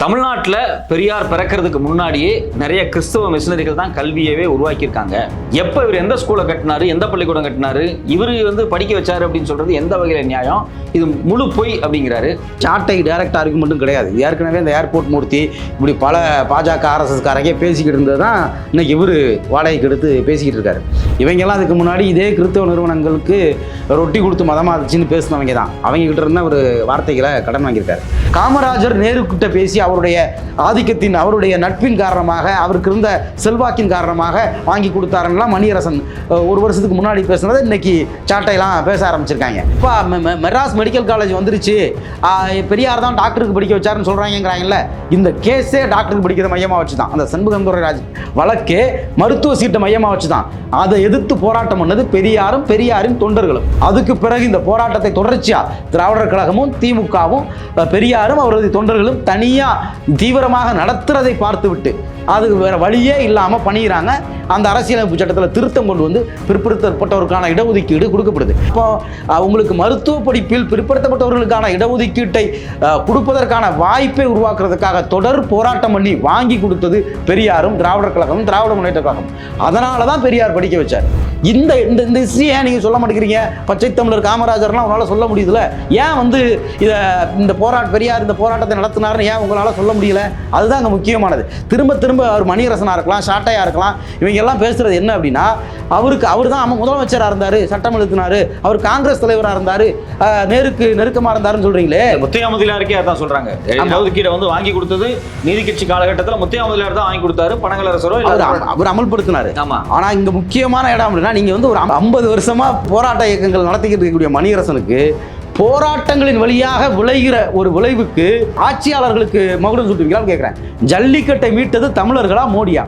தமிழ்நாட்டில் பெரியார் பிறக்கிறதுக்கு முன்னாடியே நிறைய கிறிஸ்தவ மிஷினரிகள் தான் கல்வியவே உருவாக்கியிருக்காங்க. எப்போ இவர் எந்த ஸ்கூலை கட்டினாரு, எந்த பள்ளிக்கூடம் கட்டினாரு, இவர் படிக்க வச்சாரு அப்படின்னு சொல்றது எந்த வகையில் நியாயம்? இது முழு பொய் அப்படிங்கிறாரு. சாட்டை டைரக்ட் ஆர்குமெண்ட்டும் கிடையாது. ஏற்கனவே இந்த ஏர்போர்ட் மூர்த்தி இப்படி பல பாஜக ஆர்எஸ்எஸ்காரங்க பேசிக்கிட்டு இருந்தது தான் இன்னைக்கு இவர் வாடகைக்கு எடுத்து பேசிக்கிட்டு இருக்காரு. இவங்கெல்லாம் அதுக்கு முன்னாடி இதே கிறிஸ்தவ நிறுவனங்களுக்கு ரொட்டி கொடுத்து மதமாச்சுன்னு பேசினவங்க தான். அவங்க கிட்ட இருந்த ஒரு வார்த்தைகளை கடன் வாங்கியிருக்காரு. காமராஜர் நேரு கிட்ட பேசி அவருடைய ஆதிக்கத்தின் அவருடைய நட்பின் காரணமாக அவருக்கு இருந்த செல்வாக்கின் காரணமாக வாங்கி கொடுத்தாருன்னா மணியரசன் ஒரு வருஷத்துக்கு முன்னாடி பேசுனதை இன்னைக்கு சாட்டையெல்லாம் பேச ஆரம்பிச்சிருக்காங்க. இப்போ மெட்ராஸ் மெடிக்கல் காலேஜ் வந்துருச்சு, பெரியார் தான் டாக்டருக்கு படிக்க வச்சாருன்னு சொல்றாங்கல்ல. இந்த கேஸே டாக்டருக்கு படிக்கிற மையமாக வச்சு தான், அந்த சண்முகந்துரைராஜ் வழக்கே மருத்துவ சீட்டை மையமாக வச்சு தான் அதை எதிர்த்து போராட்டம் பண்ணது பெரியாரும் பெரியாரின் தொண்டர்களும். அதுக்கு பிறகு இந்த போராட்டத்தை தொடர்ச்சியா திராவிடர் கழகமும் திமுகவும் பெரியாரும் அவரது தொண்டர்களும் தனியா தீவிரமாக நடத்துறதை பார்த்துவிட்டு அதுக்கு வேற வழியே இல்லாமல் பண்ணிடுறாங்க. அந்த அரசியலமைப்பு சட்டத்தில் திருத்தம் கொண்டு வந்து பிற்படுத்தப்பட்டவருக்கான இடஒதுக்கீடு கொடுக்கப்படுது. இப்போ உங்களுக்கு மருத்துவ படிப்பில் பிற்படுத்தப்பட்டவர்களுக்கான இடஒதுக்கீட்டை கொடுப்பதற்கான வாய்ப்பை உருவாக்குறதுக்காக தொடர் போராட்டம் பண்ணி வாங்கி கொடுத்தது பெரியாரும் திராவிடர் கழகமும் திராவிட முன்னேற்ற கழகம். அதனால தான் பெரியார் படிக்க வச்சார். இந்த இந்த ஹிஸ்ட்ரி ஏன் நீங்கள் சொல்ல மாட்டேங்கிறீங்க? பச்சை தமிழர் காமராஜர்லாம் உங்களால் சொல்ல முடியுதுல, ஏன் இந்த பெரியார் இந்த போராட்டத்தை நடத்தினாருன்னு ஏன் உங்களால் சொல்ல முடியல? அதுதான் அங்கே முக்கியமானது. திரும்ப திரும்ப அவர் மணியரசனாக இருக்கலாம், சாட்டையாக இருக்கலாம், இவங்க எல்லாம் பேசுறது என்ன அப்படின்னா, அவர் தான் முதலமைச்சராக இருந்தார், சட்டம் எழுத்தினாரு, அவர் காங்கிரஸ் தலைவராக இருந்தார், நேருக்கு நெருக்கமாக இருந்தாருன்னு சொல்றீங்களே. முத்தையா முதலியாருக்கே அதான் சொல்றாங்க. இடஒதுக்கீடை வாங்கி கொடுத்தது நீதி கட்சி காலகட்டத்தில் முத்தையா முதலியார் தான் வாங்கி கொடுத்தாரு, பனகலரசரோ அவர் அமல்படுத்தினாரு. ஆமா. ஆனா இங்க முக்கியமான இடம் அப்படின்னா, நீங்க ஒரு 50 வருஷமா போராட்ட இயக்கங்கள் நடத்திக்கிட்டு இருக்கக்கூடிய மணியரசனுக்கு போராட்டங்களின் வழியாக விளைகிற ஒரு விளைவுக்கு ஆட்சியாளர்களுக்கு மகுடம் சூட்டுவீங்களான்னு கேட்குறேன். ஜல்லிக்கட்டை மீட்டது தமிழர்களா மோடியா?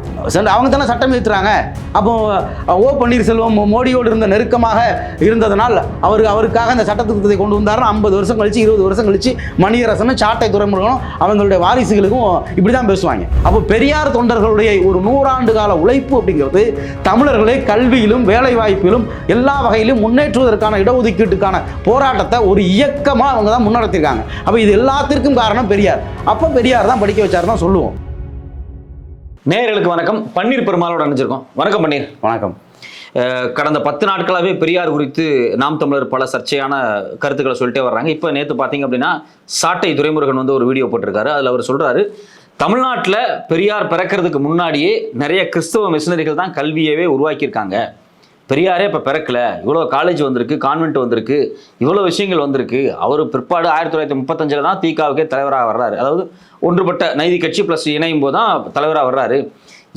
அவங்க தானே சட்டம் ஏற்றுறாங்க. அப்போ ஓ பன்னீர்செல்வம் மோடியோடு இருந்த நெருக்கமாக இருந்ததனால் அவருக்காக அந்த சட்டத்திருத்தத்தை கொண்டு வந்தாருன்னு 50 வருஷம் கழிச்சு 20 வருஷம் கழிச்சு மணியரசனும் சாட்டை துறைமுருகனும் அவங்களுடைய வாரிசுகளுக்கும் இப்படி தான் பேசுவாங்க. அப்போ பெரியார் தொண்டர்களுடைய ஒரு 100 ஆண்டு கால உழைப்பு அப்படிங்கிறது தமிழர்களை கல்வியிலும் வேலை வாய்ப்பிலும் எல்லா வகையிலும் முன்னேற்றுவதற்கான இடஒதுக்கீட்டுக்கான போராட்டத்தை ஒரு இயக்கமா அவங்க தான் முன்னெடுத்திருக்காங்க. அப்ப இது எல்லாத்திற்கும் காரணம் பெரியார். அப்ப பெரியார் தான் படிக்க வச்சாரு தான் சொல்லுவோம். நேயர்களுக்கு வணக்கம். பன்னீர் பெருமாளோட அணிஞ்சிருக்கோம். வணக்கம் பன்னீர். வணக்கம். கடந்த 10 நாட்களாகவே பெரியார் குறித்து நாம் தமிழர் பல சர்ச்சையான கருத்துக்களை சொல்லிட்டே வர்றாங்க. இப்போ நேற்று பார்த்தீங்க அப்படின்னா சாட்டை துரைமுருகன் ஒரு வீடியோ போட்டிருக்காரு. அதில் அவர் சொல்றாரு, தமிழ்நாட்டில் பெரியார் பிறக்கிறதுக்கு முன்னாடியே நிறைய கிறிஸ்தவ மிஷினரிகள் தான் கல்வியவே உருவாக்கியிருக்காங்க. பெரியாரே இப்போ பிறக்கல, இவ்வளோ காலேஜ் வந்திருக்கு, கான்வென்ட் வந்திருக்கு, இவ்வளோ விஷயங்கள் வந்திருக்கு. அவர் பிற்பாடு 1935 தான் திகாவுக்கே தலைவராக வர்றாரு. அதாவது ஒன்றுபட்ட நைதி கட்சி ப்ளஸ் இணையும் போது தான் தலைவராக வர்றாரு.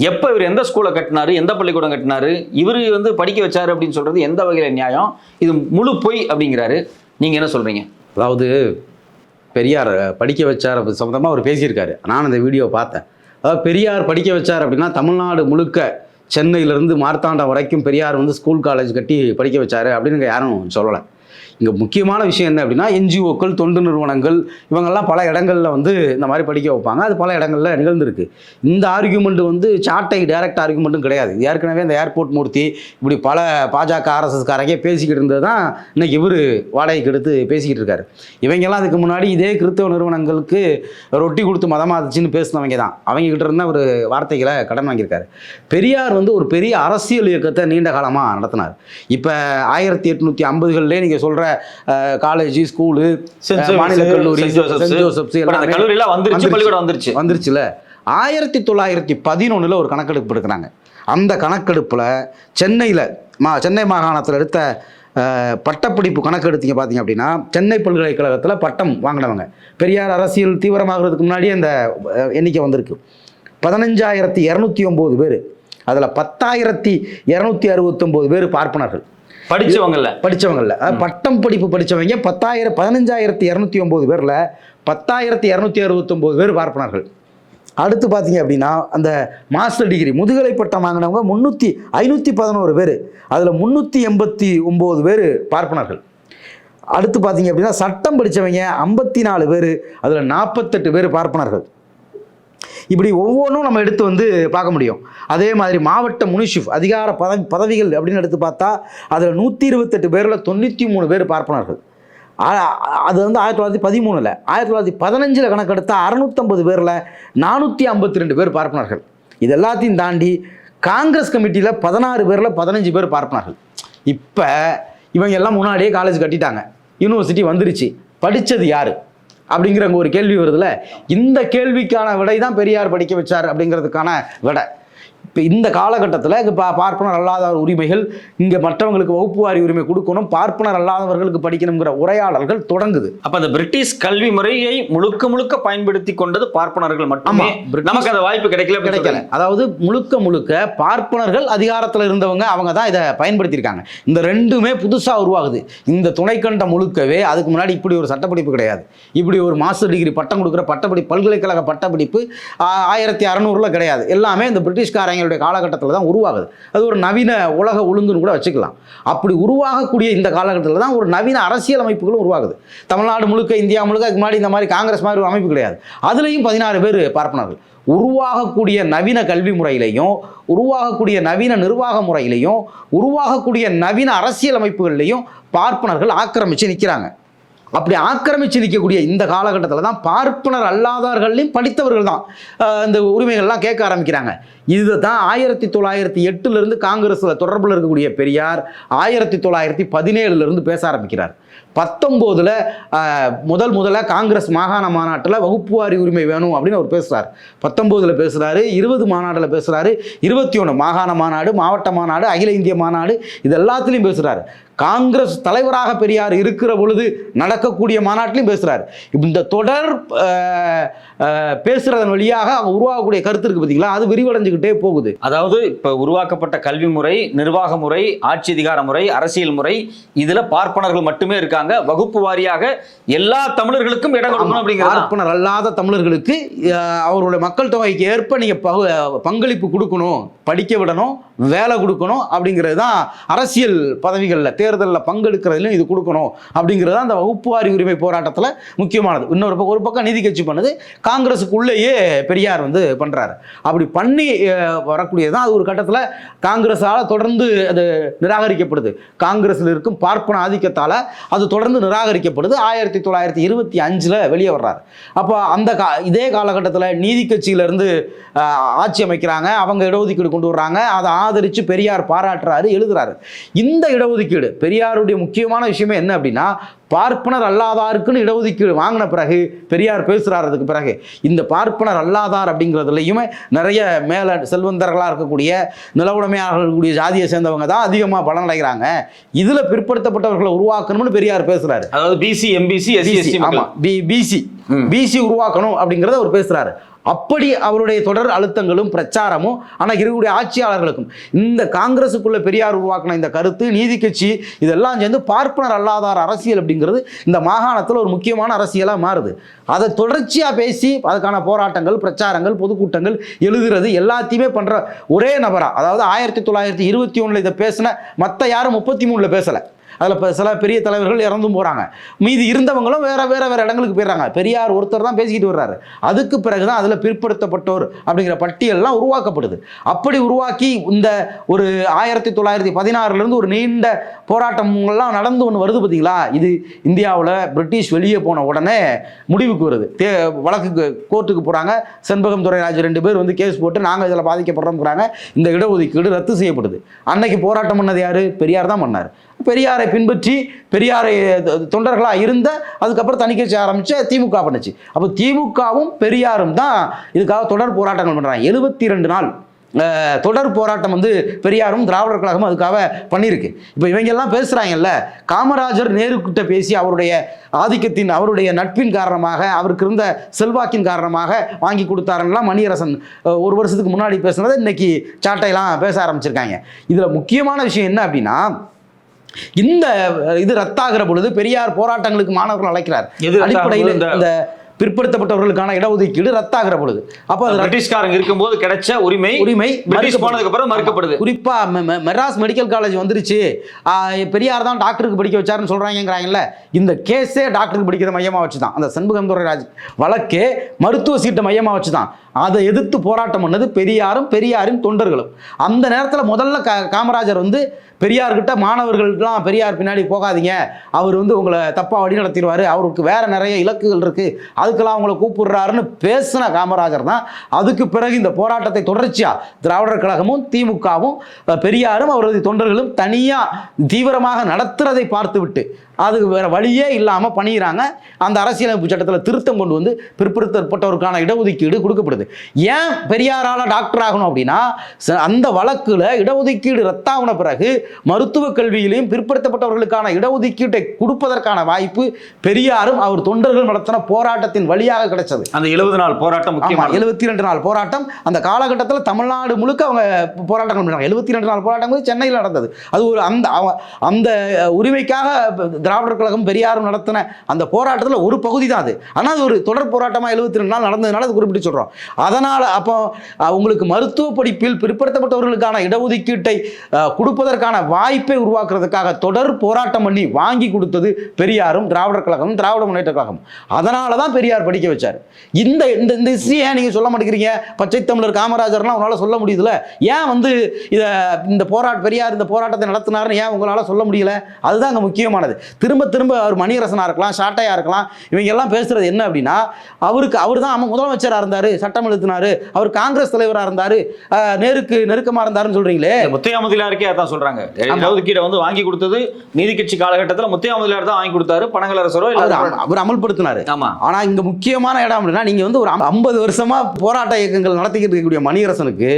எப்போ இவர் எந்த ஸ்கூலை கட்டினாரு, எந்த பள்ளிக்கூடம் கட்டினாரு, இவர் படிக்க வச்சாரு அப்படின்னு சொல்றது எந்த வகையில் நியாயம்? இது முழு பொய் அப்படிங்கிறாரு. நீங்கள் என்ன சொல்றீங்க? அதாவது பெரியார் படிக்க வச்சார் சம்மந்தமாக அவர் பேசியிருக்காரு. நான் அந்த வீடியோ பார்த்தேன். அதாவது பெரியார் படிக்க வச்சார் அப்படின்னா தமிழ்நாடு முழுக்க சென்னையிலேருந்து மார்த்தாண்டம் வரைக்கும் பெரியார் ஸ்கூல் காலேஜ் கட்டி படிக்க வச்சாரு அப்படின்னு யாரும் சொல்லலை. இங்கே முக்கியமான விஷயம் என்ன அப்படின்னா, என்ஜிஓக்கள், தொண்டு நிறுவனங்கள் இவங்கெல்லாம் பல இடங்களில் இந்த மாதிரி படிக்க வைப்பாங்க. அது பல இடங்களில் நிகழ்ந்திருக்கு. இந்த ஆர்குமெண்ட் சாட்டை டைரக்ட் ஆர்குமெண்ட்டும் கிடையாது. ஏற்கனவே இந்த ஏர்போர்ட் மூர்த்தி இப்படி பல பாஜக ஆர்எஸ்எஸ்காரங்க பேசிக்கிட்டு இருந்தது தான் இன்னைக்கு இவர் வாடகைக்கு எடுத்து பேசிக்கிட்டு இருக்காரு. இவங்கெல்லாம் அதுக்கு முன்னாடி இதே கிறிஸ்தவ நிறுவனங்களுக்கு ரொட்டி கொடுத்து மதமாச்சுன்னு பேசினவங்க தான். அவங்க கிட்ட இருந்த ஒரு வார்த்தைகளை கடன் வாங்கியிருக்காரு. பெரியார் ஒரு பெரிய அரசியல் இயக்கத்தை நீண்ட காலமாக நடத்தினார். இப்போ 1850களே நீங்கள் சொல்கிற காலேஜ், ஸ்கூலு, மாநில கல்லூரி, சென்ட் ஜோசப்ஸ் வந்துருச்சுல. 1911 ஒரு கணக்கெடுப்பு எடுக்கிறாங்க. அந்த கணக்கெடுப்பில் சென்னை மாகாணத்தில் எடுத்த பட்டப்படிப்பு கணக்கெடுத்தீங்க பார்த்தீங்க அப்படின்னா, சென்னை பல்கலைக்கழகத்தில் பட்டம் வாங்கினவங்க பெரியார் அரசியல் தீவிரமாகிறதுக்கு முன்னாடியே அந்த எண்ணிக்கை வந்திருக்கு. 15,209 பேர். அதில் 10,269 பேர் பார்ப்பனர்கள், படிச்சவங்கல்ல. பட்டம் படிப்பு படிச்சவங்க 15,209 பேர்ல 10,269 பேர் பார்ப்பனர்கள். அடுத்து பார்த்தீங்க அப்படின்னா, அந்த மாஸ்டர் டிகிரி முதுகலை பட்டம் வாங்கினவங்க 511 பேர். அதில் 389 பேர் பார்ப்பனர்கள். அடுத்து பார்த்தீங்க அப்படின்னா, சட்டம் படித்தவங்க 54 பேர். அதில் 48 பேர் பார்ப்பனர்கள். இப்படி ஒவ்வொன்றும் நம்ம எடுத்து பார்க்க முடியும். அதே மாதிரி மாவட்ட முனிஷிப் அதிகார பதவிகள் அப்படின்னு எடுத்து பார்த்தா அதில் 128 பேரில் 93 பேர் பார்ப்பனர்கள். அது வந்து 1913, 1915 கணக்கெடுத்த 650 பேரில் 452 பேர் பார்ப்பனர்கள். இது எல்லாத்தையும் தாண்டி காங்கிரஸ் கமிட்டியில் 16 பேரில் 15 பேர் பார்ப்பனர்கள். இப்போ இவங்க எல்லாம் முன்னாடியே காலேஜ் கட்டிட்டாங்க, யூனிவர்சிட்டி வந்துருச்சு, படித்தது யார் அப்படிங்கிற ஒரு கேள்வி வருதுல்ல. இந்த கேள்விக்கான விடை தான் பெரியார் படிக்க வச்சார் அப்படிங்கிறதுக்கான விடை. இப்போ இந்த காலகட்டத்தில் இப்போ பார்ப்பனர் அல்லாதவர் உரிமைகள், இங்கே மற்றவங்களுக்கு வகுப்பு வாரி உரிமை கொடுக்கணும், பார்ப்பனர் அல்லாதவர்களுக்கு படிக்கணுங்கிற உரையாடல்கள் தொடங்குது. அப்ப அந்த பிரிட்டிஷ் கல்வி முறையை முழுக்க முழுக்க பயன்படுத்தி கொண்டது பார்ப்பனர்கள் மட்டுமே. நமக்கு அந்த வாய்ப்பு கிடைக்கல. அதாவது முழுக்க பார்ப்பனர்கள் அதிகாரத்தில் இருந்தவங்க, அவங்க தான் இதை பயன்படுத்தியிருக்காங்க. இந்த ரெண்டுமே புதுசாக உருவாகுது. இந்த துணைக்கண்ட முழுக்கவே அதுக்கு முன்னாடி இப்படி ஒரு சட்டப்படிப்பு கிடையாது. இப்படி ஒரு மாஸ்டர் டிகிரி பட்டம் கொடுக்குற பட்டப்படிப்பு, பல்கலைக்கழக பட்டப்படிப்பு 1600 கிடையாது. எல்லாமே இந்த பிரிட்டிஷ்காரங்களுடைய காலகட்டத்தில் தான் உருவாகுது. அது ஒரு நவீன உலக ஒழுங்குன்னு கூட வச்சுக்கலாம். அப்படி உருவாகக்கூடிய இந்த காலகட்டத்தில் தான் ஒரு நவீன அரசியல் அமைப்புகளும் உருவாகுது. தமிழ்நாடு முழுக்க, இந்தியா முழுக்க அதுக்கு முன்னாடி இந்த மாதிரி காங்கிரஸ் மாதிரி ஒரு அமைப்பு கிடையாது. அதுலேயும் 16 பேர் பார்ப்பனர்கள். உருவாகக்கூடிய நவீன கல்வி முறையிலையும், உருவாகக்கூடிய நவீன நிர்வாக முறையிலையும், உருவாகக்கூடிய நவீன அரசியல் அமைப்புகள்லையும் பார்ப்பனர்கள் ஆக்கிரமித்து நிற்கிறாங்க. அப்படி ஆக்கிரமித்து நிற்கக்கூடிய இந்த காலகட்டத்தில் தான் பார்ப்பனர் அல்லாதவர்களையும் படித்தவர்கள் தான் இந்த உரிமைகள்லாம் கேட்க ஆரம்பிக்கிறாங்க. இது தான் 1908 காங்கிரஸில் தொடர்பில் இருக்கக்கூடிய பெரியார் 1917 பேச ஆரம்பிக்கிறார். 19 முதல்ல காங்கிரஸ் மாகாண மாநாட்டில் வகுப்பு வாரி உரிமை வேணும் அப்படின்னு அவர் பேசுகிறார். 19 பேசுகிறாரு, 20 மாநாட்டில் பேசுகிறாரு, 21 மாகாண மாநாடு, மாவட்ட மாநாடு, அகில இந்திய மாநாடு, இது எல்லாத்துலேயும் பேசுகிறாரு. காங்கிரஸ் தலைவராக பெரியார் இருக்கிற பொழுது நடக்கக்கூடிய மாநாட்டிலையும் பேசுகிறார். இந்த தொடர் பேசுறதன் வழியாக அவங்க உருவாகக்கூடிய கருத்து இருக்கு பார்த்தீங்களா, அது விரிவடைஞ்சுக்கிட்டே போகுது. அதாவது இப்போ உருவாக்கப்பட்ட கல்வி முறை, நிர்வாக முறை, ஆட்சி அதிகார முறை, அரசியல் முறை, இதில் பார்ப்பனர்கள் மட்டுமே இருக்காங்க. வகுப்பு வாரியாக எல்லா தமிழர்களுக்கும் இடம் கொடுக்கணும் அப்படிங்கிறது. பார்ப்பனர் அல்லாத தமிழர்களுக்கு அவருடைய மக்கள் தொகைக்கு ஏற்ப நீங்கள் பங்களிப்பு கொடுக்கணும், படிக்க விடணும், வேலை கொடுக்கணும் அப்படிங்கிறது தான் அரசியல் பதவிகளில் தேர்தலில் பங்கெடுக்கிறதுலையும் இது கொடுக்கணும் அப்படிங்கிறது தான் அந்த வகுப்பு வாரி உரிமை போராட்டத்தில் முக்கியமானது. ஒரு பக்கம் நீதி கட்சி பண்ணுது, காங்கிரஸுக்குள்ளேயே பெரியார் வந்து பண்ணுறாரு. அப்படி பண்ணி வரக்கூடியது தான் அது ஒரு கட்டத்தில் காங்கிரஸால் தொடர்ந்து அது நிராகரிக்கப்படுது. காங்கிரஸில் இருக்கும் பார்ப்பன ஆதிக்கத்தால் அது தொடர்ந்து நிராகரிக்கப்படுது. 1925 வெளியே வர்றாரு. அப்போ இதே காலகட்டத்தில் நீதி கட்சியிலேருந்து ஆட்சி அமைக்கிறாங்க, அவங்க இடஒதுக்கீடு கொண்டு வர்றாங்க, அதை ஆதரித்து பெரியார் பாராட்டுறாரு, எழுதுறாரு. இந்த இடஒதுக்கீடு பெரியாருடைய முக்கியமான விஷயமே என்ன அப்படின்னா, பார்ப்பனர் அல்லாதாருக்குன்னு இடஒதுக்கீடு வாங்கின பிறகு பெரியார் பேசுகிறார். அதுக்கு பிறகு இந்த பார்ப்பனர் அல்லாதார் அப்படிங்கிறதுலையுமே நிறைய மேலே செல்வந்தர்களாக இருக்கக்கூடிய நிலவுடைமையாக இருக்கக்கூடிய ஜாதியை சேர்ந்தவங்க தான் அதிகமாக பலனடைகிறாங்க. இதில் பிற்படுத்தப்பட்டவர்களை உருவாக்கணும்னு பெரியார் பேசுகிறாரு. அதாவது பிசி, எம்பிசி, எஸ்சி, எஸ்டி, ஆமாம், பிசி உருவாக்கணும் அப்படிங்கிறத அவர் பேசுகிறாரு. அப்படி அவருடைய தொடர் அழுத்தங்களும் பிரச்சாரமும் ஆனால் இருக்கக்கூடிய ஆட்சியாளர்களுக்கும் இந்த காங்கிரஸுக்குள்ள பெரியார் உருவாக்கின இந்த கருத்து, நீதி கட்சி, இதெல்லாம் சேர்ந்து பார்ப்பனர் அல்லாதார் அரசியல் அப்படிங்கிறது இந்த மாகாணத்தில் ஒரு முக்கியமான அரசியலாக மாறுது. அதை தொடர்ச்சியாக பேசி அதுக்கான போராட்டங்கள், பிரச்சாரங்கள், பொதுக்கூட்டங்கள், எழுதுறது எல்லாத்தையுமே பண்ணுற ஒரே நபராக, அதாவது 1921 இதை பேசின மற்ற யாரும் 33 பேசலை. அதில் இப்போ சில பெரிய தலைவர்கள் இறந்தும் போகிறாங்க, மீதி இருந்தவங்களும் வேறு இடங்களுக்கு போயிடுறாங்க. பெரியார் ஒருத்தர் தான் பேசிக்கிட்டு வர்றாரு. அதுக்கு பிறகு தான் அதில் பிற்படுத்தப்பட்டோர் அப்படிங்கிற பட்டியல்லாம் உருவாக்கப்படுது. அப்படி உருவாக்கி இந்த ஒரு 1916 ஒரு நீண்ட போராட்டங்கள்லாம் நடந்து ஒன்று வருது பார்த்தீங்களா. இது இந்தியாவில் பிரிட்டிஷ் வெளியே போன உடனே முடிவுக்கு வருது. வழக்கு கோர்ட்டுக்கு போகிறாங்க. செண்பகம் துரைராஜ் 2 பேர் வந்து கேஸ் போட்டு நாங்கள் இதில் பாதிக்கப்படுறோம்ங்கிறாங்க. இந்த இடஒதுக்கீடு ரத்து செய்யப்படுது. அன்னைக்கு போராட்டம் பண்ணது யார்? பெரியார் தான் பண்ணார். பெரியாரை பின்பற்றி பெரியாரை தொண்டர்களாக இருந்த அதுக்கப்புறம் தனி கட்சி ஆரம்பித்த திமுக பண்ணுச்சு. அப்போ திமுகவும் பெரியாரும் தான் இதுக்காக தொடர் போராட்டங்கள் பண்ணுறாங்க. 72 நாள் தொடர் போராட்டம் வந்து பெரியாரும் திராவிடர் கழகமும் அதுக்காக பண்ணியிருக்கு. இப்போ இவங்கெல்லாம் பேசுகிறாங்கல்ல, காமராஜர் நேருக்கிட்ட பேசி அவருடைய ஆதிக்கத்தின், அவருடைய நட்பின் காரணமாக, அவருக்கு இருந்த செல்வாக்கின் காரணமாக வாங்கி கொடுத்தாருன்னா மணியரசன் ஒரு வருஷத்துக்கு முன்னாடி பேசுனதை இன்னைக்கு சாட்டையெல்லாம் பேச ஆரம்பிச்சிருக்காங்க. இதில் முக்கியமான விஷயம் என்ன அப்படின்னா, இந்த இது ரத்தாகிற பொழுது பெரியார் போராட்டங்களுக்கு மாணவர்கள் அழைக்கிறார். அடிப்படையில் இந்த பிற்படுத்தப்பட்டவர்களுக்கான இடஒதுக்கீடு ரத்தாகிற பொழுது, அப்போ அது பிரிட்டிஷ்காரங்க இருக்கும்போது கிடைச்ச உரிமை பிரிட்டிஷ் போனதுக்கு அப்புறம் மறுக்கப்படுது. குறிப்பா மெட்ராஸ் மெடிக்கல் காலேஜ் வந்துருச்சு, பெரியார் தான் டாக்டருக்கு படிக்க வச்சாருன்னு சொல்றாங்கங்கறாங்கல்ல. இந்த கேஸே டாக்டருக்கு படிக்கிற மையமா வச்சுதான். அந்த செண்பகம் துரைராஜ் வழக்கே மருத்துவ சீட்டை மையமா வச்சுதான். அதை எதிர்த்து போராட்டம் பண்ணது பெரியாரும் பெரியாரின் தொண்டர்களும். அந்த நேரத்தில் முதல்ல காமராஜர் வந்து பெரியார்கிட்ட மாணவர்கள்லாம் பெரியார் பின்னாடி போகாதீங்க, அவர் வந்து உங்களை தப்பாக வழி நடத்திடுவார், அவருக்கு வேற நிறைய இலக்குகள் இருக்குது, அதுக்கெல்லாம் அவங்கள கூப்பிடுறாருன்னு பேசின காமராஜர் தான் அதுக்கு பிறகு இந்த போராட்டத்தை தொடர்ச்சியாக திராவிடர் கழகமும் திமுகவும் பெரியாரும் அவரது தொண்டர்களும் தனியாக தீவிரமாக நடத்துறதை பார்த்துவிட்டு அதுக்கு வேற வழியே இல்லாமல் பண்ணிடுறாங்க. அந்த அரசியலமைப்பு சட்டத்தில் திருத்தம் கொண்டு வந்து பிற்படுத்தப்பட்டவருக்கான இடஒதுக்கீடு கொடுக்கப்படுது. ஏன் பெரியாரால் டாக்டர் ஆகணும் அப்படின்னா, அந்த வழக்குல இடஒதுக்கீடு ரத்தாகின பிறகு மருத்துவ கல்வியிலையும் பிற்படுத்தப்பட்டவர்களுக்கான இடஒதுக்கீட்டை கொடுப்பதற்கான வாய்ப்பு பெரியாரும் அவர் தொண்டர்கள் நடத்தின போராட்டத்தின் வழியாக கிடைச்சது. அந்த 70 நாள் போராட்டம், 72 நாள் போராட்டம் அந்த காலகட்டத்தில் தமிழ்நாடு முழுக்க அவங்க போராட்டம் பண்ணாங்க. 72 நாள் போராட்டம் சென்னையில் நடந்தது. அது ஒரு அந்த உரிமைக்காக திராவிடர் கழகம் பெரியாரும் நடத்தின அந்த போராட்டத்தில் ஒரு பகுதி தான் அது. ஆனால் அது ஒரு தொடர் போராட்டமாக 72 நாள் நடந்ததுனால அது குறிப்பிட்டு சொல்கிறோம். அதனால் அப்போ உங்களுக்கு மருத்துவ படிப்பில் பிற்படுத்தப்பட்டவர்களுக்கான இடஒதுக்கீட்டை கொடுப்பதற்கான வாய்ப்பை உருவாக்குறதுக்காக தொடர் போராட்டம் பண்ணி வாங்கி கொடுத்தது பெரியாரும் திராவிடர் கழகம், திராவிட முன்னேற்ற கழகம். அதனால தான் பெரியார் படிக்க வச்சார். இந்த இந்த விஷயம் ஏன் நீங்கள் சொல்ல மாட்டேங்கிறீங்க? பச்சை தமிழர் காமராஜர்லாம் உங்களால் சொல்ல முடியுதுல, ஏன் வந்து இந்த பெரியார் இந்த போராட்டத்தை நடத்தினார்னு ஏன் உங்களால் சொல்ல முடியல? அதுதான் அங்கே முக்கியமானது. திரும்ப திரும்ப அவர் மணியரசனாக இருக்கலாம், ஷாட்டையாக இருக்கலாம், இவங்க எல்லாம் பேசுறது என்ன அப்படின்னா, அவர் தான் முதலமைச்சராக இருந்தார், சட்டம் எழுத்தினார், அவர் காங்கிரஸ் தலைவராக இருந்தார், நேருக்கு நெருக்கமாக இருந்தாருன்னு சொல்றீங்களே. முத்தையா முதலியாருக்கே அதான் சொல்றாங்க. இடஒதுக்கீடை வந்து வாங்கி கொடுத்தது நீதி கட்சி காலகட்டத்தில் முத்தையா முதலியார் தான் வாங்கி கொடுத்தாரு, பனகலரசரோ அவர் அமல்படுத்தினார். ஆமா. ஆனா இங்க முக்கியமான இடம் அப்படின்னா, நீங்க வந்து ஒரு 50 வருஷமா போராட்ட இயக்கங்கள் நடத்திக்கிட்டு இருக்கக்கூடிய மணியரசனுக்கு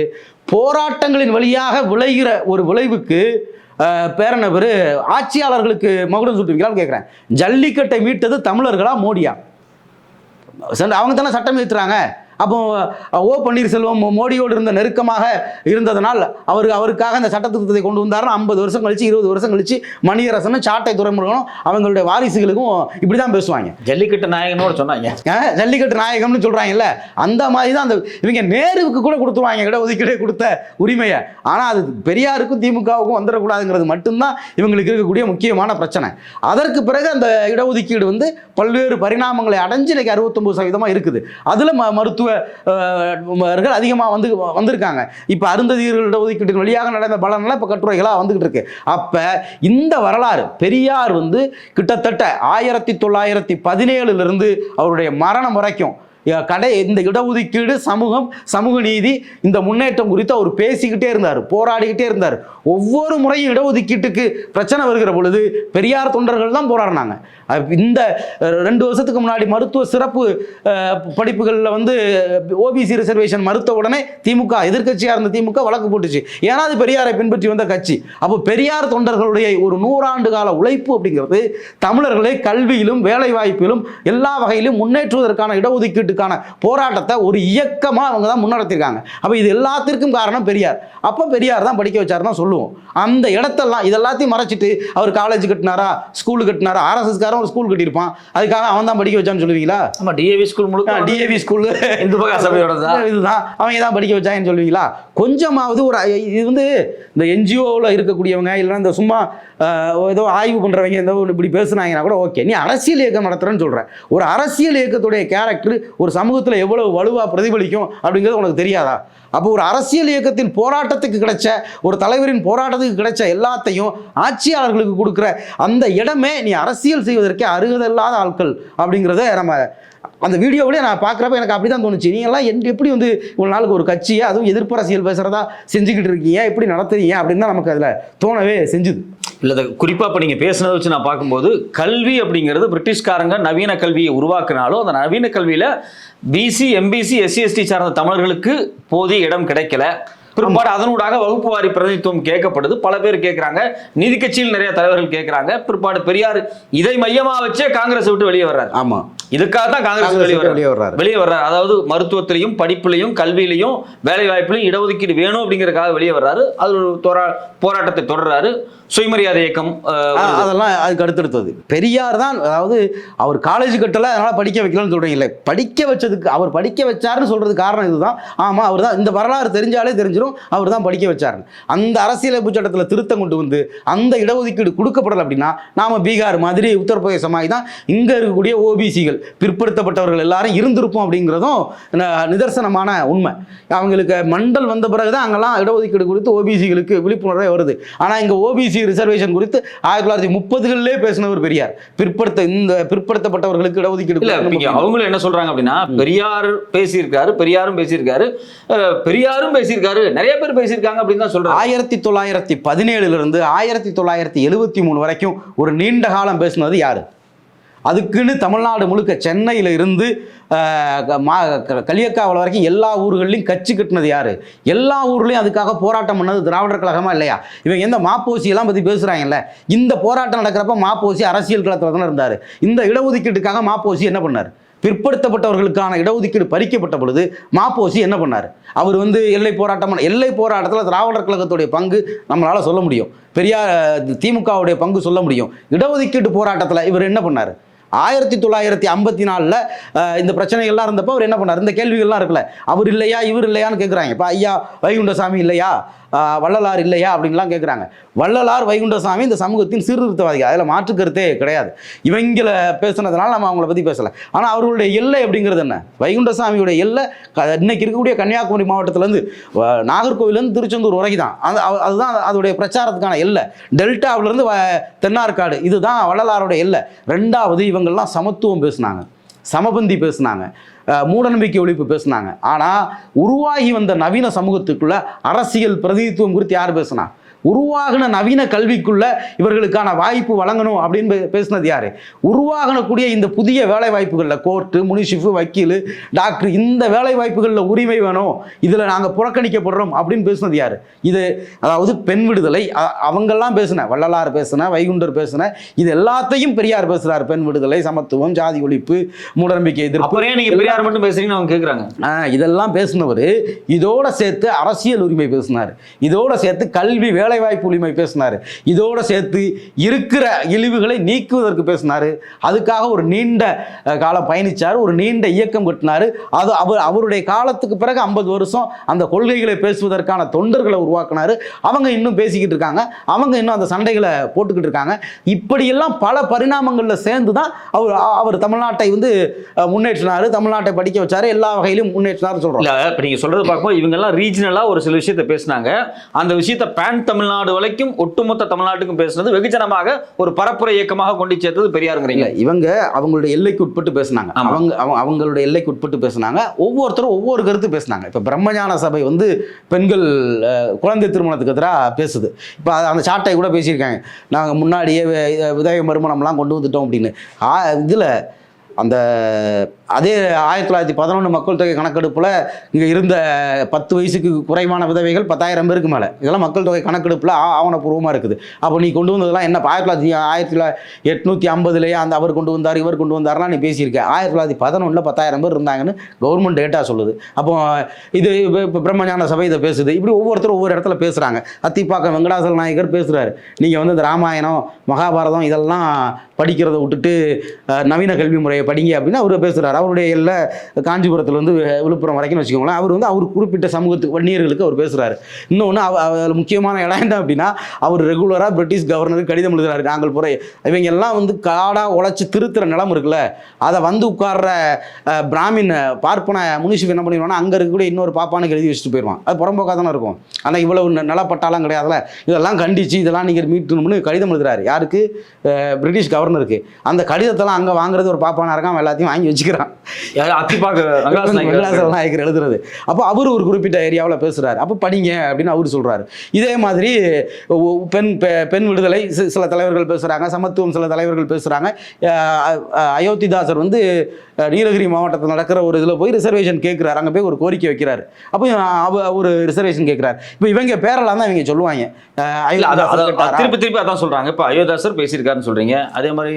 போராட்டங்களின் வழியாக விளைகிற ஒரு விளைவுக்கு பேரன பேர் ஆட்சியாளர்களுக்கு மகுடம் சுட்டுவீங்களான்னு கேட்குறேன். ஜல்லிக்கட்டை மீட்டது தமிழர்களா மோடியா? அவங்க தானே சட்டம் ஏற்றுறாங்க. அப்போ ஓ பன்னீர்செல்வம் மோடியோடு இருந்த நெருக்கமாக இருந்ததனால் அவருக்காக அந்த சட்ட திருத்தத்தை கொண்டு வந்தாருன்னா 50 வருஷம் கழிச்சு 20 வருஷம் கழிச்சு மணியரசனும் சாட்டை துறைமுருகனும் அவங்களுடைய வாரிசுகளுக்கும் இப்படி தான் பேசுவாங்க. ஜல்லிக்கட்டு நாயகனோட சொன்னாங்க, ஜல்லிக்கட்டு நாயகம்னு சொல்றாங்கல்ல, அந்த மாதிரி தான் அந்த இவங்க நேருவுக்கு கூட கொடுத்துருவாங்க இடஒதுக்கீடு கொடுத்த உரிமையை. ஆனால் அது பெரியாருக்கும் திமுகவுக்கும் வந்துடக்கூடாதுங்கிறது மட்டும்தான் இவங்களுக்கு இருக்கக்கூடிய முக்கியமான பிரச்சனை. அதற்கு பிறகு அந்த இடஒதுக்கீடு வந்து பல்வேறு பரிணாமங்களை அடைஞ்சு இன்னைக்கு 69% இருக்குது. அதில் மருத்துவ அதிகமாக வந்திருக்காங்க. இப்போ அருந்ததியர்கள் ஒதுக்கீட்டின் வழியாக நடந்த பலன்லாம் இப்போ கட்டுரைகளாக வந்துகிட்டு இருக்கு. அப்போ இந்த வரலாறு பெரியார் வந்து கிட்டத்தட்ட 1917 அவருடைய மரணம் வரைக்கும் இந்த இடஒதுக்கீடு, சமூகம், சமூக நீதி, இந்த முன்னேற்றம் குறித்து அவர் பேசிக்கிட்டே இருந்தார், போராடிக்கிட்டே இருந்தார். ஒவ்வொரு முறையும் இடஒதுக்கீட்டுக்கு பிரச்சனை வருகிற பொழுது பெரியார் தொண்டர்கள் தான் போராடினாங்க. இந்த 2 வருஷத்துக்கு முன்னாடி மருத்துவ சிறப்பு படிப்புகளில் வந்து ஓபிசி ரிசர்வேஷன் மறுத்த உடனே திமுக, எதிர்கட்சியாக இருந்த திமுக வழக்கு போட்டுச்சு. ஏன்னா அது பெரியாரை பின்பற்றி வந்த கட்சி. அப்போ பெரியார் தொண்டர்களுடைய ஒரு 100 ஆண்டு கால உழைப்பு அப்படிங்கிறது தமிழர்களை கல்வியிலும் வேலை வாய்ப்பிலும் எல்லா வகையிலும் முன்னேற்றுவதற்கான இடஒதுக்கீட்டு போராட்டத்தை ஒரு இயக்கமா அவங்க தான் முன்னெடுத்திருக்காங்க. அப்ப இது எல்லாத்திற்கும் காரணம் பெரியார். அப்ப பெரியார் தான் படிக்க வச்சாரு தான் சொல்லுவோம். அந்த இடத்தெல்லாம் இதெல்லாத்தையும் மறைச்சிட்டு அவர் காலேஜ் கட்டினாரா, ஸ்கூல் கட்டினாரா, ஆர்எஸ்எஸ் காரன் ஒரு ஸ்கூல் கட்டியிருப்பான், அதுக்காக அவன் தான் படிக்க வச்சான்னு சொல்லுவீங்களா? ஆமா, டிஏவி ஸ்கூல் முழுக்க, டிஏவி ஸ்கூல் இந்து மகா சபையோட இதுதான், அவங்க தான் படிக்க வச்சாங்கன்னு சொல்லுவீங்களா? கொஞ்சமாவது ஒரு இது வந்து இந்த என்ஜிஓவில் இருக்கக்கூடியவங்க இல்லைன்னா இந்த சும்மா ஏதோ ஆய்வு பண்ணுறவங்க ஏதோ இப்படி பேசுனாங்கன்னா கூட ஓகே. நீ அரசியல் இயக்கம் நடத்துறேன்னு சொல்கிறேன். ஒரு அரசியல் இயக்கத்துடைய கேரக்டர் ஒரு சமூகத்தில் எவ்வளவு வலுவாக பிரதிபலிக்கும் அப்படிங்கிறது உனக்கு தெரியாதா? அப்போ ஒரு அரசியல் இயக்கத்தின் போராட்டத்துக்கு கிடைச்ச, ஒரு தலைவரின் போராட்டத்துக்கு கிடைச்ச எல்லாத்தையும் ஆட்சியாளர்களுக்கு கொடுக்குற அந்த இடமே நீ அரசியல் செய்வதற்கே அருகதில்லாத ஆட்கள் அப்படிங்கிறத நம்ம அந்த வீடியோவிலே நான் பார்க்குறப்ப எனக்கு அப்படி தான் தோணுச்சு. நீங்கள்லாம் எப்படி வந்து ஒரு நாளுக்கு ஒரு கட்சியை அதுவும் எதிர்ப்பு அரசியல் பேசுகிறதா செஞ்சுக்கிட்டு இருக்கீங்க, எப்படி நடத்துறீங்க அப்படின்னு தான் நமக்கு அதில் தோணவே செஞ்சுது. இல்லை, குறிப்பாக இப்போ நீங்கள் பேசுனதை வச்சு நான் பார்க்கும்போது கல்வி அப்படிங்கிறது பிரிட்டிஷ்காரங்க நவீன கல்வியை உருவாக்குனாலும் அந்த நவீன கல்வியில் பிசி, எம்பிசி, எஸ்சி, எஸ்டி சார்ந்த தமிழர்களுக்கு போதிய இடம் கிடைக்கல. பிற்பாடு அதனூடாக வகுப்பு வாரி பிரதிநிதித்துவம் கேட்கப்படுது. பல பேர் கேட்கிறாங்க, நீதி கட்சியில் நிறைய தலைவர்கள் கேட்கிறாங்க. பிற்பாடு பெரியார் இதை மையமா வச்சே காங்கிரஸ் விட்டு வெளியே வர்றாரு. ஆமா, இதுக்காக தான் காங்கிரஸ் வெளியே வர்றாரு. அதாவது மருத்துவத்திலையும் படிப்புலையும் கல்வியிலையும் வேலை வாய்ப்புலையும் இடஒதுக்கீடு வேணும் அப்படிங்கிறதுக்காக வெளியே வர்றாரு. அது ஒரு போராட்டத்தை தொடர்றாரு. சுயமரியாதை இயக்கம் அதெல்லாம் அதுக்கு அடுத்தடுத்தது. பெரியார் தான், அதாவது அவர் காலேஜ் கட்டல அதனால படிக்க வைக்கலன்னு சொல்றீங்க. இல்லை, படிக்க வச்சதுக்கு அவர் படிக்க வச்சாருன்னு சொல்றது காரணம் இதுதான். ஆமா, அவர் தான், இந்த வரலாறு தெரிஞ்சாலே தெரிஞ்சிடும் அவர் தான் படிக்க வச்சாருன்னு. அந்த அரசியலமைப்பு சட்டத்தில் திருத்தம் கொண்டு வந்து அந்த இடஒதுக்கீடு கொடுக்கப்படலை அப்படின்னா நாம பீகார் மாதிரி, உத்தரப்பிரதேச மாதிரி தான் இங்க இருக்கக்கூடிய ஓபிசிகள் பிற்படுத்தப்பட்டவர்கள் எல்லாரும் இருந்திருப்போம் அப்படிங்கிறதும் நிதர்சனமான உண்மை. அவங்களுக்கு மண்டல் வந்த பிறகுதான் அங்கெல்லாம் இடஒதுக்கீடு குறித்து ஓபிசிகளுக்கு விழிப்புணர்வே வருது. ஆனால் இங்கே ஓபிசி ரிசர்வேஷன் குறித்து 1930களிலே பேசினவர் பெரியார். பிற்படுத்தப்பட்டவர்களுக்கு இடஒதுக்கீடு அவங்களும் என்ன சொல்றாங்க அப்படின்னா, பெரியாரும் பேசியிருக்காரு, நிறைய பேர் பேசியிருக்காங்க அப்படின்னு தான் சொல்றாங்க. 1917 இருந்து 1973 வரைக்கும் ஒரு நீண்ட காலம் பேசினது யாரு? அதுக்குன்னு தமிழ்நாடு முழுக்க சென்னையில் இருந்து களியக்காவல் வரைக்கும் எல்லா ஊர்களையும் கட்சி கட்டினது யாரு? எல்லா ஊர்லேயும் அதுக்காக போராட்டம் பண்ணது திராவிடர் கழகமா இல்லையா? இவங்க எந்த மாப்போசியெல்லாம் பற்றி பேசுகிறாங்கல்ல, இந்த போராட்டம் நடக்கிறப்ப மாப்போசி அரசியல் களத்தில் தானே இருந்தார். இந்த இடஒதுக்கீட்டுக்காக மாப்போசி என்ன பண்ணார்? பிற்படுத்தப்பட்டவர்களுக்கான இடஒதுக்கீடு பறிக்கப்பட்ட பொழுது மாப்போசி என்ன பண்ணார்? அவர் எல்லை போராட்டத்தில் திராவிடர் கழகத்துடைய பங்கு நம்மளால் சொல்ல முடியும், திமுகவுடைய பங்கு சொல்ல முடியும். இடஒதுக்கீட்டு போராட்டத்தில் இவர் என்ன பண்ணார்? 1954 இந்த பிரச்சனைகள்லாம் இருந்தப்போ அவர் என்ன பண்ணார்? இந்த கேள்விகள்லாம் இருக்குல்ல, அவர் இல்லையா இவர் இல்லையான்னு கேட்குறாங்க. இப்போ ஐயா வைகுண்டசாமி இல்லையா, வள்ளலார் இல்லையா அப்படின்லாம் கேட்குறாங்க. வள்ளலார் வைகுண்டசாமி இந்த சமூகத்தின் சீர்திருத்தவாதிகள், அதில் மாற்று கருத்தே கிடையாது. இவங்கள பேசுனதுனால நம்ம அவங்கள பற்றி பேசலை. ஆனால் அவர்களுடைய எல்லை அப்படிங்கிறது என்ன? வைகுண்டசாமியுடைய எல்லை இன்னைக்கு இருக்கக்கூடிய கன்னியாகுமரி மாவட்டத்திலேருந்து நாகர்கோவிலேருந்து திருச்செந்தூர் வரைக்கும் தான். அதுதான் அதோடைய பிரச்சாரத்துக்கான எல்லை. டெல்டாவிலேருந்து தென்னார்காடு, இதுதான் வள்ளலாருடைய எல்லை. ரெண்டாவது, இவங்கெல்லாம் சமத்துவம் பேசுனாங்க, சமபந்தி பேசுனாங்க, மூடநம்பிக்கை ஒழிப்பு பேசுனாங்க. ஆனால் உருவாகி வந்த நவீன சமூகத்துக்குள்ள அரசியல் பிரதிநிதித்துவம் குறித்து யார் பேசுனா? உருவாகின நவீன கல்விக்குள்ள இவர்களுக்கான வாய்ப்பு வழங்கணும் அப்படின்னு பேசினது யாரு? உருவாகக்கூடிய இந்த புதிய வேலை வாய்ப்புகளில் கோர்ட்டு, முனிஷிஃபு, வக்கீல், டாக்டர், இந்த வேலை வாய்ப்புகளில் உரிமை வேணும், இதில் நாங்கள் புறக்கணிக்கப்படுறோம் அப்படின்னு பேசினது யாரு? இது அதாவது பெண் விடுதலை. அவங்கெல்லாம் பேசின, வள்ளலார் பேசின, வைகுண்டர் பேசின, இது எல்லாத்தையும் பெரியார் பேசுறாரு. பெண் விடுதலை, சமத்துவம், ஜாதி ஒழிப்பு, மூடநம்பிக்கை எதிர்ப்பு. நீங்க பெரியார் மட்டும் பேசுறீங்கன்னு அவங்க கேட்குறாங்க. இதெல்லாம் பேசினவர் இதோட சேர்த்து அரசியல் உரிமை பேசினார், இதோட சேர்த்து கல்வி வேலை வாய்ப்பு உரிமை பேசினார், இதோட சேர்த்து இருக்கிற இழிவுகளை நீக்குவதற்கு பேசினார். அதுக்காக ஒரு நீண்ட காலம் பயணிச்சார், ஒரு நீண்ட இயக்கம் கட்டினார். அது அவருடைய காலத்துக்கு பிறகு 50 வருஷம் அந்த கொள்கைகளை பேசுவதற்கான தொண்டர்களை உருவாக்கினார். அவங்க இன்னும் பேசிக்கிட்டு இருக்காங்க, அவங்க இன்னும் அந்த சண்டைகளை போட்டுக்கிட்டு இருக்காங்க. இப்படியெல்லாம் பல பரிணாமங்களில் சேர்ந்து தான் அவர் தமிழ்நாட்டை முன்னேற்றினார், தமிழ்நாட்டை படிக்க வச்சாரு, எல்லா வகையிலும் முன்னேற்றினார் சொல்றோம். இப்போ நீங்க சொல்றது பார்க்கும்போது இவங்கெல்லாம் ரீஜனலா ஒரு சில விஷயத்தை பேசினாங்க. அந்த விஷயத்தை தமிழ்நாடு வரைக்கும் ஒட்டுமொத்த தமிழ்நாட்டுக்கும் பேசுனது வெகுஜனமாக ஒரு பரப்புரை இயக்கமாக கொண்டு சேர்த்தது பெரியாருங்கிறீங்க. இவங்க அவங்களுடைய எல்லைக்கு உட்பட்டு பேசினாங்க, அவங்களுடைய எல்லைக்கு உட்பட்டு பேசினாங்க. ஒவ்வொருத்தரும் ஒவ்வொரு கருத்து பேசினாங்க. இப்போ பிரம்மஞான சபை பெண்கள் குழந்தை திருமணத்துக்கு எதிராக பேசுது. இப்போ அந்த சாட்டை கூட பேசியிருக்காங்க, நாங்கள் முன்னாடியே விதவை மறுமணம்லாம் கொண்டு வந்துட்டோம் அப்படின்னு. இதில் அந்த அதே 1911 மக்கள் தொகை கணக்கெடுப்பில் இங்கே இருந்த 10 வயசுக்கு குறைவான விதவைகள் 10,000 பேருக்கு மேலே. இதெல்லாம் மக்கள் தொகை கணக்கெடுப்பில் ஆவணப்பூர்வமாக இருக்குது. அப்போ நீ கொண்டு வந்ததெல்லாம் என்ன? 1850லேயே அவர் கொண்டு வந்தார், இவர் கொண்டு வந்தார்லாம் நீ பேசியிருக்க. 1911 10,000 பேர் இருந்தாங்கன்னு கவர்மெண்ட் டேட்டா சொல்லுது. அப்போ இது பிரம்மஞான சபை இதை பேசுது. இப்படி ஒவ்வொருத்தரும் ஒவ்வொரு இடத்துல பேசுகிறாங்க. அத்திப்பாக்கம் வெங்கடாசல நாயகர் பேசுகிறாரு, நீங்கள் இந்த ராமாயணம், மகாபாரதம் இதெல்லாம் படிக்கிறத விட்டுட்டு நவீன கல்வி முறையை படிங்க அப்படின்னு அவர் பேசுகிறார். அவருடைய எல்லை காஞ்சிபுரத்தில் விழுப்புரம் வரைக்கும் வச்சுக்கோங்களேன். அவர் குறிப்பிட்ட சமூகத்துக்கு வன்னியர்களுக்கு அவர் பேசுகிறாரு. இன்னொன்று அதில் முக்கியமான இடம் என்ன அப்படின்னா, அவர் ரெகுலராக பிரிட்டிஷ் கவர்னருக்கு கடிதம் எழுதுறாரு. நாங்கள் போகிற இவங்க எல்லாம் காடாக உழைச்சி திருத்துற நிலம் இருக்குல்ல, அதை உட்கார்ற பிராமின் பார்ப்பன முனிஷிப் என்ன பண்ணிடுவான்னா, அங்கே இருக்கக்கூடிய இன்னொரு பாப்பானுக்கு எழுதி வச்சுட்டு போயிடுவான். அது புறம்போக்காக தானே இருக்கும். ஆனால் இவ்வளவு நிலப்பட்டாலாம் கிடையாதுல, இதெல்லாம் கண்டிச்சு இதெல்லாம் நீங்கள் மீட்டணும்னு கடிதம் எழுதுறாரு. யாருக்கு? பிரிட்டிஷ் கவர்னருக்கு. அந்த கடிதத்தெல்லாம் அங்கே வாங்குறது ஒரு பாப்பானா இருக்கான், எல்லாத்தையும் வாங்கி வச்சுக்கிறான். நாயக்கர் எழுதுறது. அப்போ அவர் ஒரு குறிப்பிட்ட ஏரியாவில் பேசுறாரு. அப்போ படிங்க அப்படின்னு அவர் சொல்றாரு. இதே மாதிரி பெண் விடுதலை சில தலைவர்கள் பேசுறாங்க, சமத்துவம் சில தலைவர்கள் பேசுறாங்க. அயோத்திதாசர் நீலகிரி மாவட்டத்தில் நடக்கிற ஒரு இதில் போய் ரிசர்வேஷன் கேட்குறாரு, அங்கே போய் ஒரு கோரிக்கை வைக்கிறாரு. அப்போ ஒரு ரிசர்வேஷன் கேட்குறாரு. இப்போ இவங்க பேரெல்லாம் தான் இவங்க சொல்லுவாங்க, திருப்பி அதான் சொல்றாங்க. இப்போ அயோத்திதாசர் பேசியிருக்காருன்னு சொல்றீங்க. அதே மாதிரி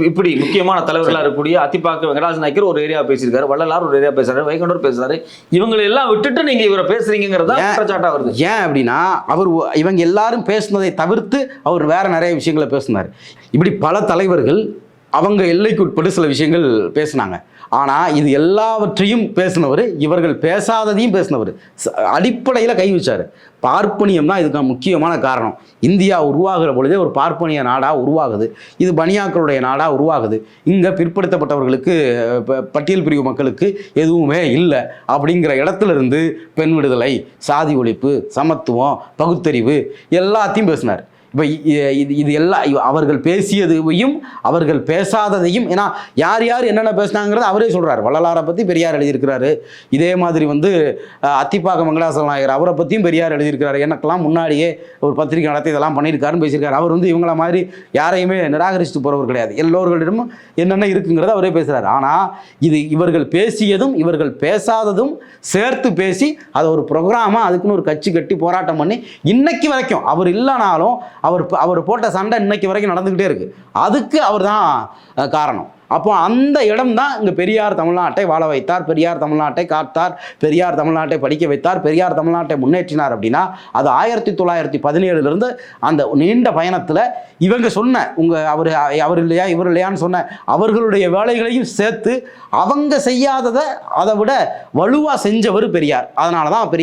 இப்படி முக்கியமான தலைவர்களாக இருக்கக்கூடிய அத்திப்பாக்க வெங்கடாச நாயக்கர் ஒரு ஏரியா பேசியிருக்காரு, வள்ளலார் ஒரு ஏரியா பேசுறாரு, வைகுண்டர் பேசுறாரு. இவங்களை எல்லாம் விட்டுட்டு நீங்க இவரை பேசுறீங்கிறதா குற்றச்சாட்டா வருது. ஏன் அப்படின்னா, இவங்க எல்லாரும் பேசுனதை தவிர்த்து அவர் வேற நிறைய விஷயங்களை பேசினார். இப்படி பல தலைவர்கள் அவங்க எல்லைக்கு உட்பட்டு சில விஷயங்கள் பேசினாங்க. ஆனால் இது எல்லாவற்றையும் பேசினவர், இவர்கள் பேசாததையும் பேசினவர். அடிப்படையில் கை வச்சார். பார்ப்பனியம் தான் இதுக்கு முக்கியமான காரணம். இந்தியா உருவாகிற பொழுதே ஒரு பார்ப்பனிய நாடாக உருவாகுது. இது பனியாக்களுடைய நாடாக உருவாகுது. இங்கே பிற்படுத்தப்பட்டவர்களுக்கு, பட்டியல் பிரிவு மக்களுக்கு எதுவுமே இல்லை அப்படிங்கிற இடத்துல இருந்து பெண் விடுதலை, சாதி ஒழிப்பு, சமத்துவம், பகுத்தறிவு எல்லாத்தையும் பேசினார். இப்போ இது எல்லாம் அவர்கள் பேசியதையும் அவர்கள் பேசாததையும், ஏன்னா யார் யார் என்னென்ன பேசினாங்கிறது அவரே சொல்கிறார். வள்ளலாரை பற்றி பெரியார் எழுதியிருக்கிறாரு. இதே மாதிரி அத்திப்பாக்க மங்களாசல நாயகர் அவரை பற்றியும் பெரியார் எழுதியிருக்கிறாரு. எனக்கெல்லாம் முன்னாடியே ஒரு பத்திரிகை நடத்தி இதெல்லாம் பண்ணியிருக்காருன்னு பேசியிருக்காரு. அவர் இவங்கள மாதிரி யாரையுமே நிராகரிச்சுட்டு போகிறவர் கிடையாது. எல்லோர்களிடமும் என்னென்ன இருக்குங்கிறத அவரே பேசுகிறார். ஆனால் இவர்கள் பேசியதும் இவர்கள் பேசாததும் சேர்த்து பேசி அதை ஒரு ப்ரோக்ராமாக அதுக்குன்னு ஒரு கட்சி கட்டி போராட்டம் பண்ணி இன்னைக்கு வரைக்கும் அவர் இல்லைனாலும் அவர் போட்ட சண்டை இன்னைக்கு வரைக்கும் நடந்துக்கிட்டே இருக்கு. அதுக்கு அவர் தான் காரணம். அப்போ அந்த இடம் தான் இங்கே பெரியார் தமிழ்நாட்டை வாழ வைத்தார், பெரியார் தமிழ்நாட்டை காத்தார், பெரியார் தமிழ்நாட்டை படிக்க வைத்தார், பெரியார் தமிழ்நாட்டை முன்னேற்றினார். அப்படின்னா அது 1917 அந்த நீண்ட பயணத்தில் இவங்க சொன்ன அவர் இல்லையா இவர் இல்லையான்னு சொன்ன அவர்களுடைய வேலைகளையும் சேர்த்து அவங்க செய்யாததை அதை விட வலுவாக செஞ்சவர் பெரியார். அதனால தான்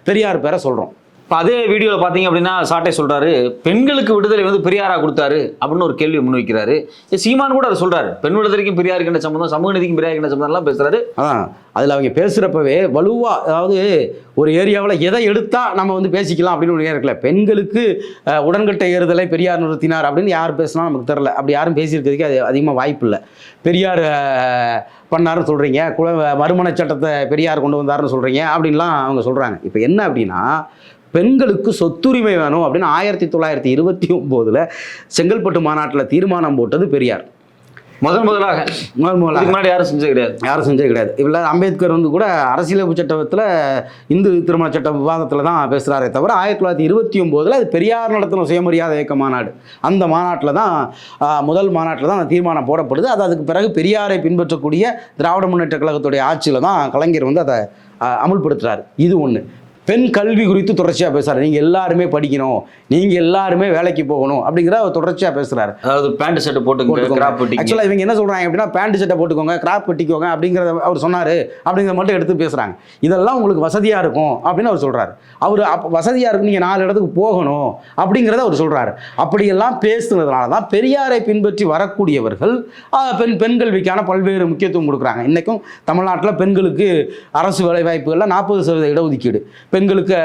பெரியார் பேரை சொல்கிறோம். இப்போ அதே வீடியோவில் பார்த்தீங்க அப்படின்னா சாட்டை சொல்கிறாரு, பெண்களுக்கு விடுதலை பெரியாரா கொடுத்தாரு அப்படின்னு ஒரு கேள்வி முன்வைக்கிறாரு. சீமான் கூட அதை சொல்கிறாரு, பெண் விடுதலைக்கும் பெரியாருக்கு என்ன சம்பந்தம், சமூக நீதிக்கும் பெரியாருக்கு என்ன சம்பந்தம்லாம் பேசுகிறாரு. அதில் அவங்க பேசுகிறப்பவே வலுவாக, அதாவது ஒரு ஏரியாவில் எதை எடுத்தால் நம்ம பேசிக்கலாம் அப்படின்னு ஒரு இருக்குல்ல. பெண்களுக்கு உடன்கட்டை ஏறுதலை பெரியார் நிறுத்தினார் அப்படின்னு யார் பேசினா நமக்கு தெரில. அப்படி யாரும் பேசியிருக்கிறதுக்கு அது அதிகமாக வாய்ப்பு இல்லை. பெரியார் பண்ணாருன்னு சொல்கிறீங்க, மறுமண சட்டத்தை பெரியார் கொண்டு வந்தாருன்னு சொல்கிறீங்க அப்படின்லாம் அவங்க சொல்கிறாங்க. இப்போ என்ன அப்படின்னா, பெண்களுக்கு சொத்துரிமை வேணும் அப்படின்னு 1929 செங்கல்பட்டு மாநாட்டில் தீர்மானம் போட்டது பெரியார். முதலாக முன்னாடி யாரும் செஞ்சது கிடையாது. இவ்வளோ அம்பேத்கர் கூட அரசியலமைப்பு சட்டத்தில் இந்து திருமண சட்ட விவாதத்தில் தான் பேசுகிறாரே தவிர 1929 அது பெரியார் நடத்தின சுயமரியாதை இயக்க மாநாடு. அந்த மாநாட்டில் தான் முதல் மாநாட்டில் தான் தீர்மானம் போடப்படுது. அதுக்கு பிறகு பெரியாரை பின்பற்றக்கூடிய திராவிட முன்னேற்ற கழகத்துடைய ஆட்சியில் தான் கலைஞர் அதை அமுல்படுத்துகிறார். இது ஒன்று. பெண் கல்வி குறித்து தொடர்ச்சியாக பேசுகிறார். நீங்கள் எல்லாருமே படிக்கணும், நீங்கள் எல்லாருமே வேலைக்கு போகணும் அப்படிங்கிற அவர் தொடர்ச்சியாக பேசுகிறாரு. அதாவது பேண்ட் ஷர்ட் போட்டுக்கோங்க. ஆக்சுவலாக இவங்க என்ன சொல்கிறாங்க அப்படின்னா, பேண்ட் ஷர்ட்டை போட்டுக்கோங்க, கிராப் வெட்டிக்கோங்க அப்படிங்கிறத அவர் சொன்னார் அப்படிங்கிறத மட்டும் எடுத்து பேசுகிறாங்க. இதெல்லாம் உங்களுக்கு வசதியாக இருக்கும் அப்படின்னு அவர் சொல்கிறார். அவர் வசதியாக இருக்கும், நீங்கள் 4 இடத்துக்கு போகணும் அப்படிங்கிறத அவர் சொல்கிறாரு. அப்படியெல்லாம் பேசுனதுனால தான் பெரியாரை பின்பற்றி வரக்கூடியவர்கள் பெண் கல்விக்கான பல்வேறு முக்கியத்துவம் கொடுக்குறாங்க. இன்றைக்கும் தமிழ்நாட்டில் பெண்களுக்கு அரசு வேலைவாய்ப்புகளில் 40% இடஒதுக்கீடு, பெண்களுக்கு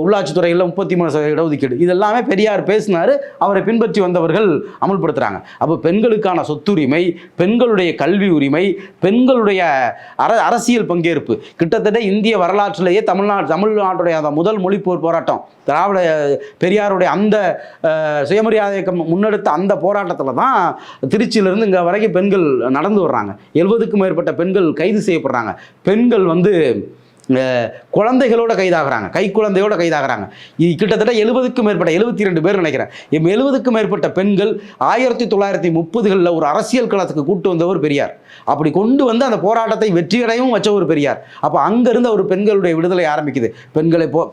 உள்ளாட்சித்துறையில் 33% இடஒதுக்கீடு, இதெல்லாமே பெரியார் பேசினார். அவரை பின்பற்றி வந்தவர்கள் அமல்படுத்துகிறாங்க. அப்போ பெண்களுக்கான சொத்துரிமை, பெண்களுடைய கல்வி உரிமை, பெண்களுடைய அரசியல் பங்கேற்பு, கிட்டத்தட்ட இந்திய வரலாற்றிலேயே தமிழ்நாட்டுடைய அந்த முதல் மொழிப்போர் போராட்டம், திராவிட பெரியாருடைய அந்த சுயமரியாதை இயக்கம் முன்னெடுத்த அந்த போராட்டத்தில் தான் திருச்சியிலிருந்து இங்கே வரைக்கும் பெண்கள் நடந்து வர்றாங்க. 70க்கும் மேற்பட்ட பெண்கள் கைது செய்யப்படுறாங்க. பெண்கள் குழந்தைகளோட கைதாகிறாங்க, கை குழந்தையோட கைதாகிறாங்க. இது கிட்டத்தட்ட 70க்கும் மேற்பட்ட 72 பேர் நினைக்கிறேன். 70க்கும் மேற்பட்ட பெண்கள் 1930களில் ஒரு அரசியல் களத்துக்கு கூட்டு வந்தவர் பெரியார். அப்படி கொண்டு வந்து அந்த போராட்டத்தை வெற்றியடையவும் வச்ச ஒரு பெரியார். அப்போ அங்கிருந்து அவர் பெண்களுடைய விடுதலை ஆரம்பிக்குது.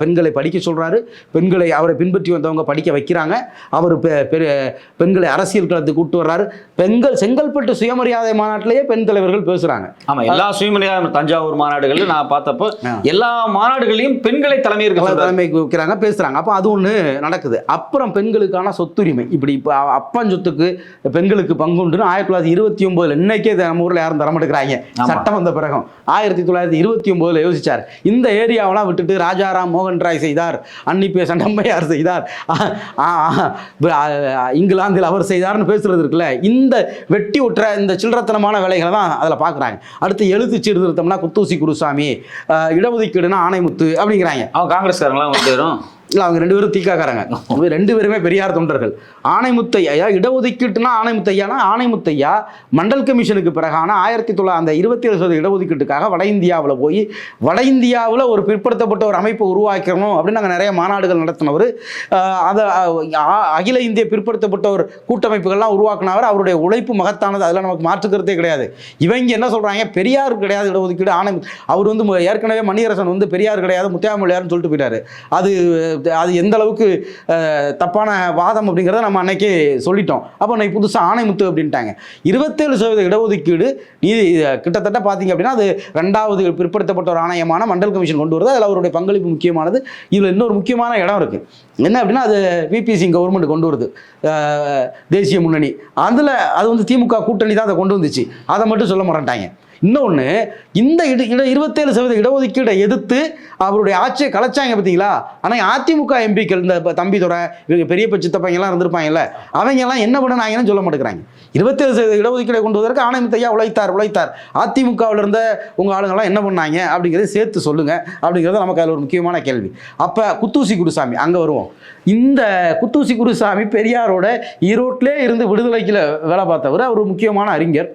பெண்களை படிக்க சொல்றாரு, பெண்களை அவரை பின்பற்றி வந்தவங்க படிக்க வைக்கிறாங்க. அவர் பெண்களை அரசியல் களத்துக்கு கூட்டு வர்றாரு. பெண்கள் செங்கல்பட்டு சுயமரியாதை மாநாட்டிலேயே பெண் தலைவர்கள் பேசுறாங்க. ஆமா, எல்லா சுயமரியாதை தஞ்சாவூர் மாநாடுகள் நான் பார்த்தப்போ எல்லா மாநாடுகளையும் பெண்களை தலைமைக்கு வைக்கிறாங்க, பேசுறாங்க. அப்போ அது ஒன்று நடக்குது. அப்புறம் பெண்களுக்கான சொத்துரிமை, இப்படி இப்போ அப்பன் சொத்துக்கு பெண்களுக்கு பங்குண்டுன்னு 1929 இன்னைக்கே நம்ம ஊரில் யாரும் தரமாட்டேங்கிறாங்க. சட்டம் வந்த பிறகும் 1929 யோசிச்சார். இந்த ஏரியாவெல்லாம் விட்டுட்டு ராஜாராம் மோகன் ராய் செய்தார், அன்னிப்பே சண்டம்மையார் செய்தார், இங்கிலாந்தில் அவர் செய்தார்னு பேசுறது இருக்குல்ல, இந்த வெட்டி விட்டுற இந்த சில்லறத்தனமான வேலைகளை தான் அதில் பார்க்குறாங்க. அடுத்து எழுத்து சீர்திருத்தம்னா குத்தூசி குருசாமி, இடஒதுக்கீடுனா ஆணைமுத்து அப்படிங்கிறாங்க. அவன் காங்கிரஸ்காரங்களாம் இல்லை, அவங்க 2 பேரும் தீக்காக்காரங்க. 2 பேருமே பெரியார் தொண்டர்கள். ஆணைமுத்தையா இடஒதுக்கீட்டுனா ஆணைமுத்தையா மண்டல் கமிஷனுக்கு பிறகான 1927 இடஒதுக்கீட்டுக்காக வட இந்தியாவில் போய் வட இந்தியாவில் ஒரு பிற்படுத்தப்பட்ட ஒரு அமைப்பை உருவாக்கணும் அப்படின்னு நாங்கள் நிறைய மாநாடுகள் நடத்தினவர். அதை அகில இந்திய பிற்படுத்தப்பட்ட ஒரு கூட்டமைப்புகள்லாம் உருவாக்கினவர். அவருடைய உழைப்பு மகத்தானது, அதில் நமக்கு மாற்றுக்கிறதே கிடையாது. இவங்க என்ன சொல்கிறாங்க, பெரியார் கிடையாது இடஒதுக்கீடு, அவர் ஏற்கனவே மணியரசன் பெரியார் கிடையாது முத்தியாமொழியார்னு சொல்லிட்டு போயிட்டாரு. அது அது எந்த அளவுக்கு தப்பான வாதம் அப்படிங்கிறத நம்ம அன்னைக்கே சொல்லிட்டோம். அப்போ அன்னைக்கு புதுசாக ஆணைமுத்து அப்படின்ட்டாங்க. 27% இடஒதுக்கீடு நீதி கிட்டத்தட்ட பார்த்தீங்க அப்படின்னா அது 2வது பிற்படுத்தப்பட்ட ஒரு ஆணையமான மண்டல் கமிஷன் கொண்டு வருது. அதில் அவருடைய பங்களிப்பு முக்கியமானது. இதில் இன்னொரு முக்கியமான இடம் இருக்குது. என்ன அப்படின்னா அது விபிசி கவர்மெண்ட் கொண்டு வருது, தேசிய முன்னணி. அதில் அது வந்து திமுக கூட்டணி தான் அதை கொண்டு வந்துச்சு. அதை மட்டும் சொல்ல மாட்டாங்க. இன்னொன்று, இந்த 27% இடஒதுக்கீடை எதிர்த்து அவருடைய ஆட்சியை கலைச்சாங்க பார்த்தீங்களா. ஆனால் அதிமுக எம்பிக்கள் இந்த தம்பிதுரை இவங்க பெரிய சித்தப்பைங்கெல்லாம் இருந்திருப்பாங்கல்ல, அவங்கெல்லாம் என்ன பண்ணினாங்கன்னு சொல்ல மாட்டேங்கிறாங்க. 27% இடஒதுக்கீடை கொண்டு வருவதற்கு ஆணையத்தையா உழைத்தார். அதிமுகவில் இருந்த உங்கள் ஆளுங்கள்லாம் என்ன பண்ணாங்க அப்படிங்கிறத சேர்த்து சொல்லுங்கள் அப்படிங்கிறது நமக்கு அதில் ஒரு முக்கியமான கேள்வி. அப்போ குத்தூசி குருசாமி அங்கே வருவோம். இந்த குத்தூசி குருசாமி பெரியாரோட ஈரோட்டிலே இருந்து விடுதலைக்கில் வேலை பார்த்தவர். அவர் முக்கியமான அறிஞர்.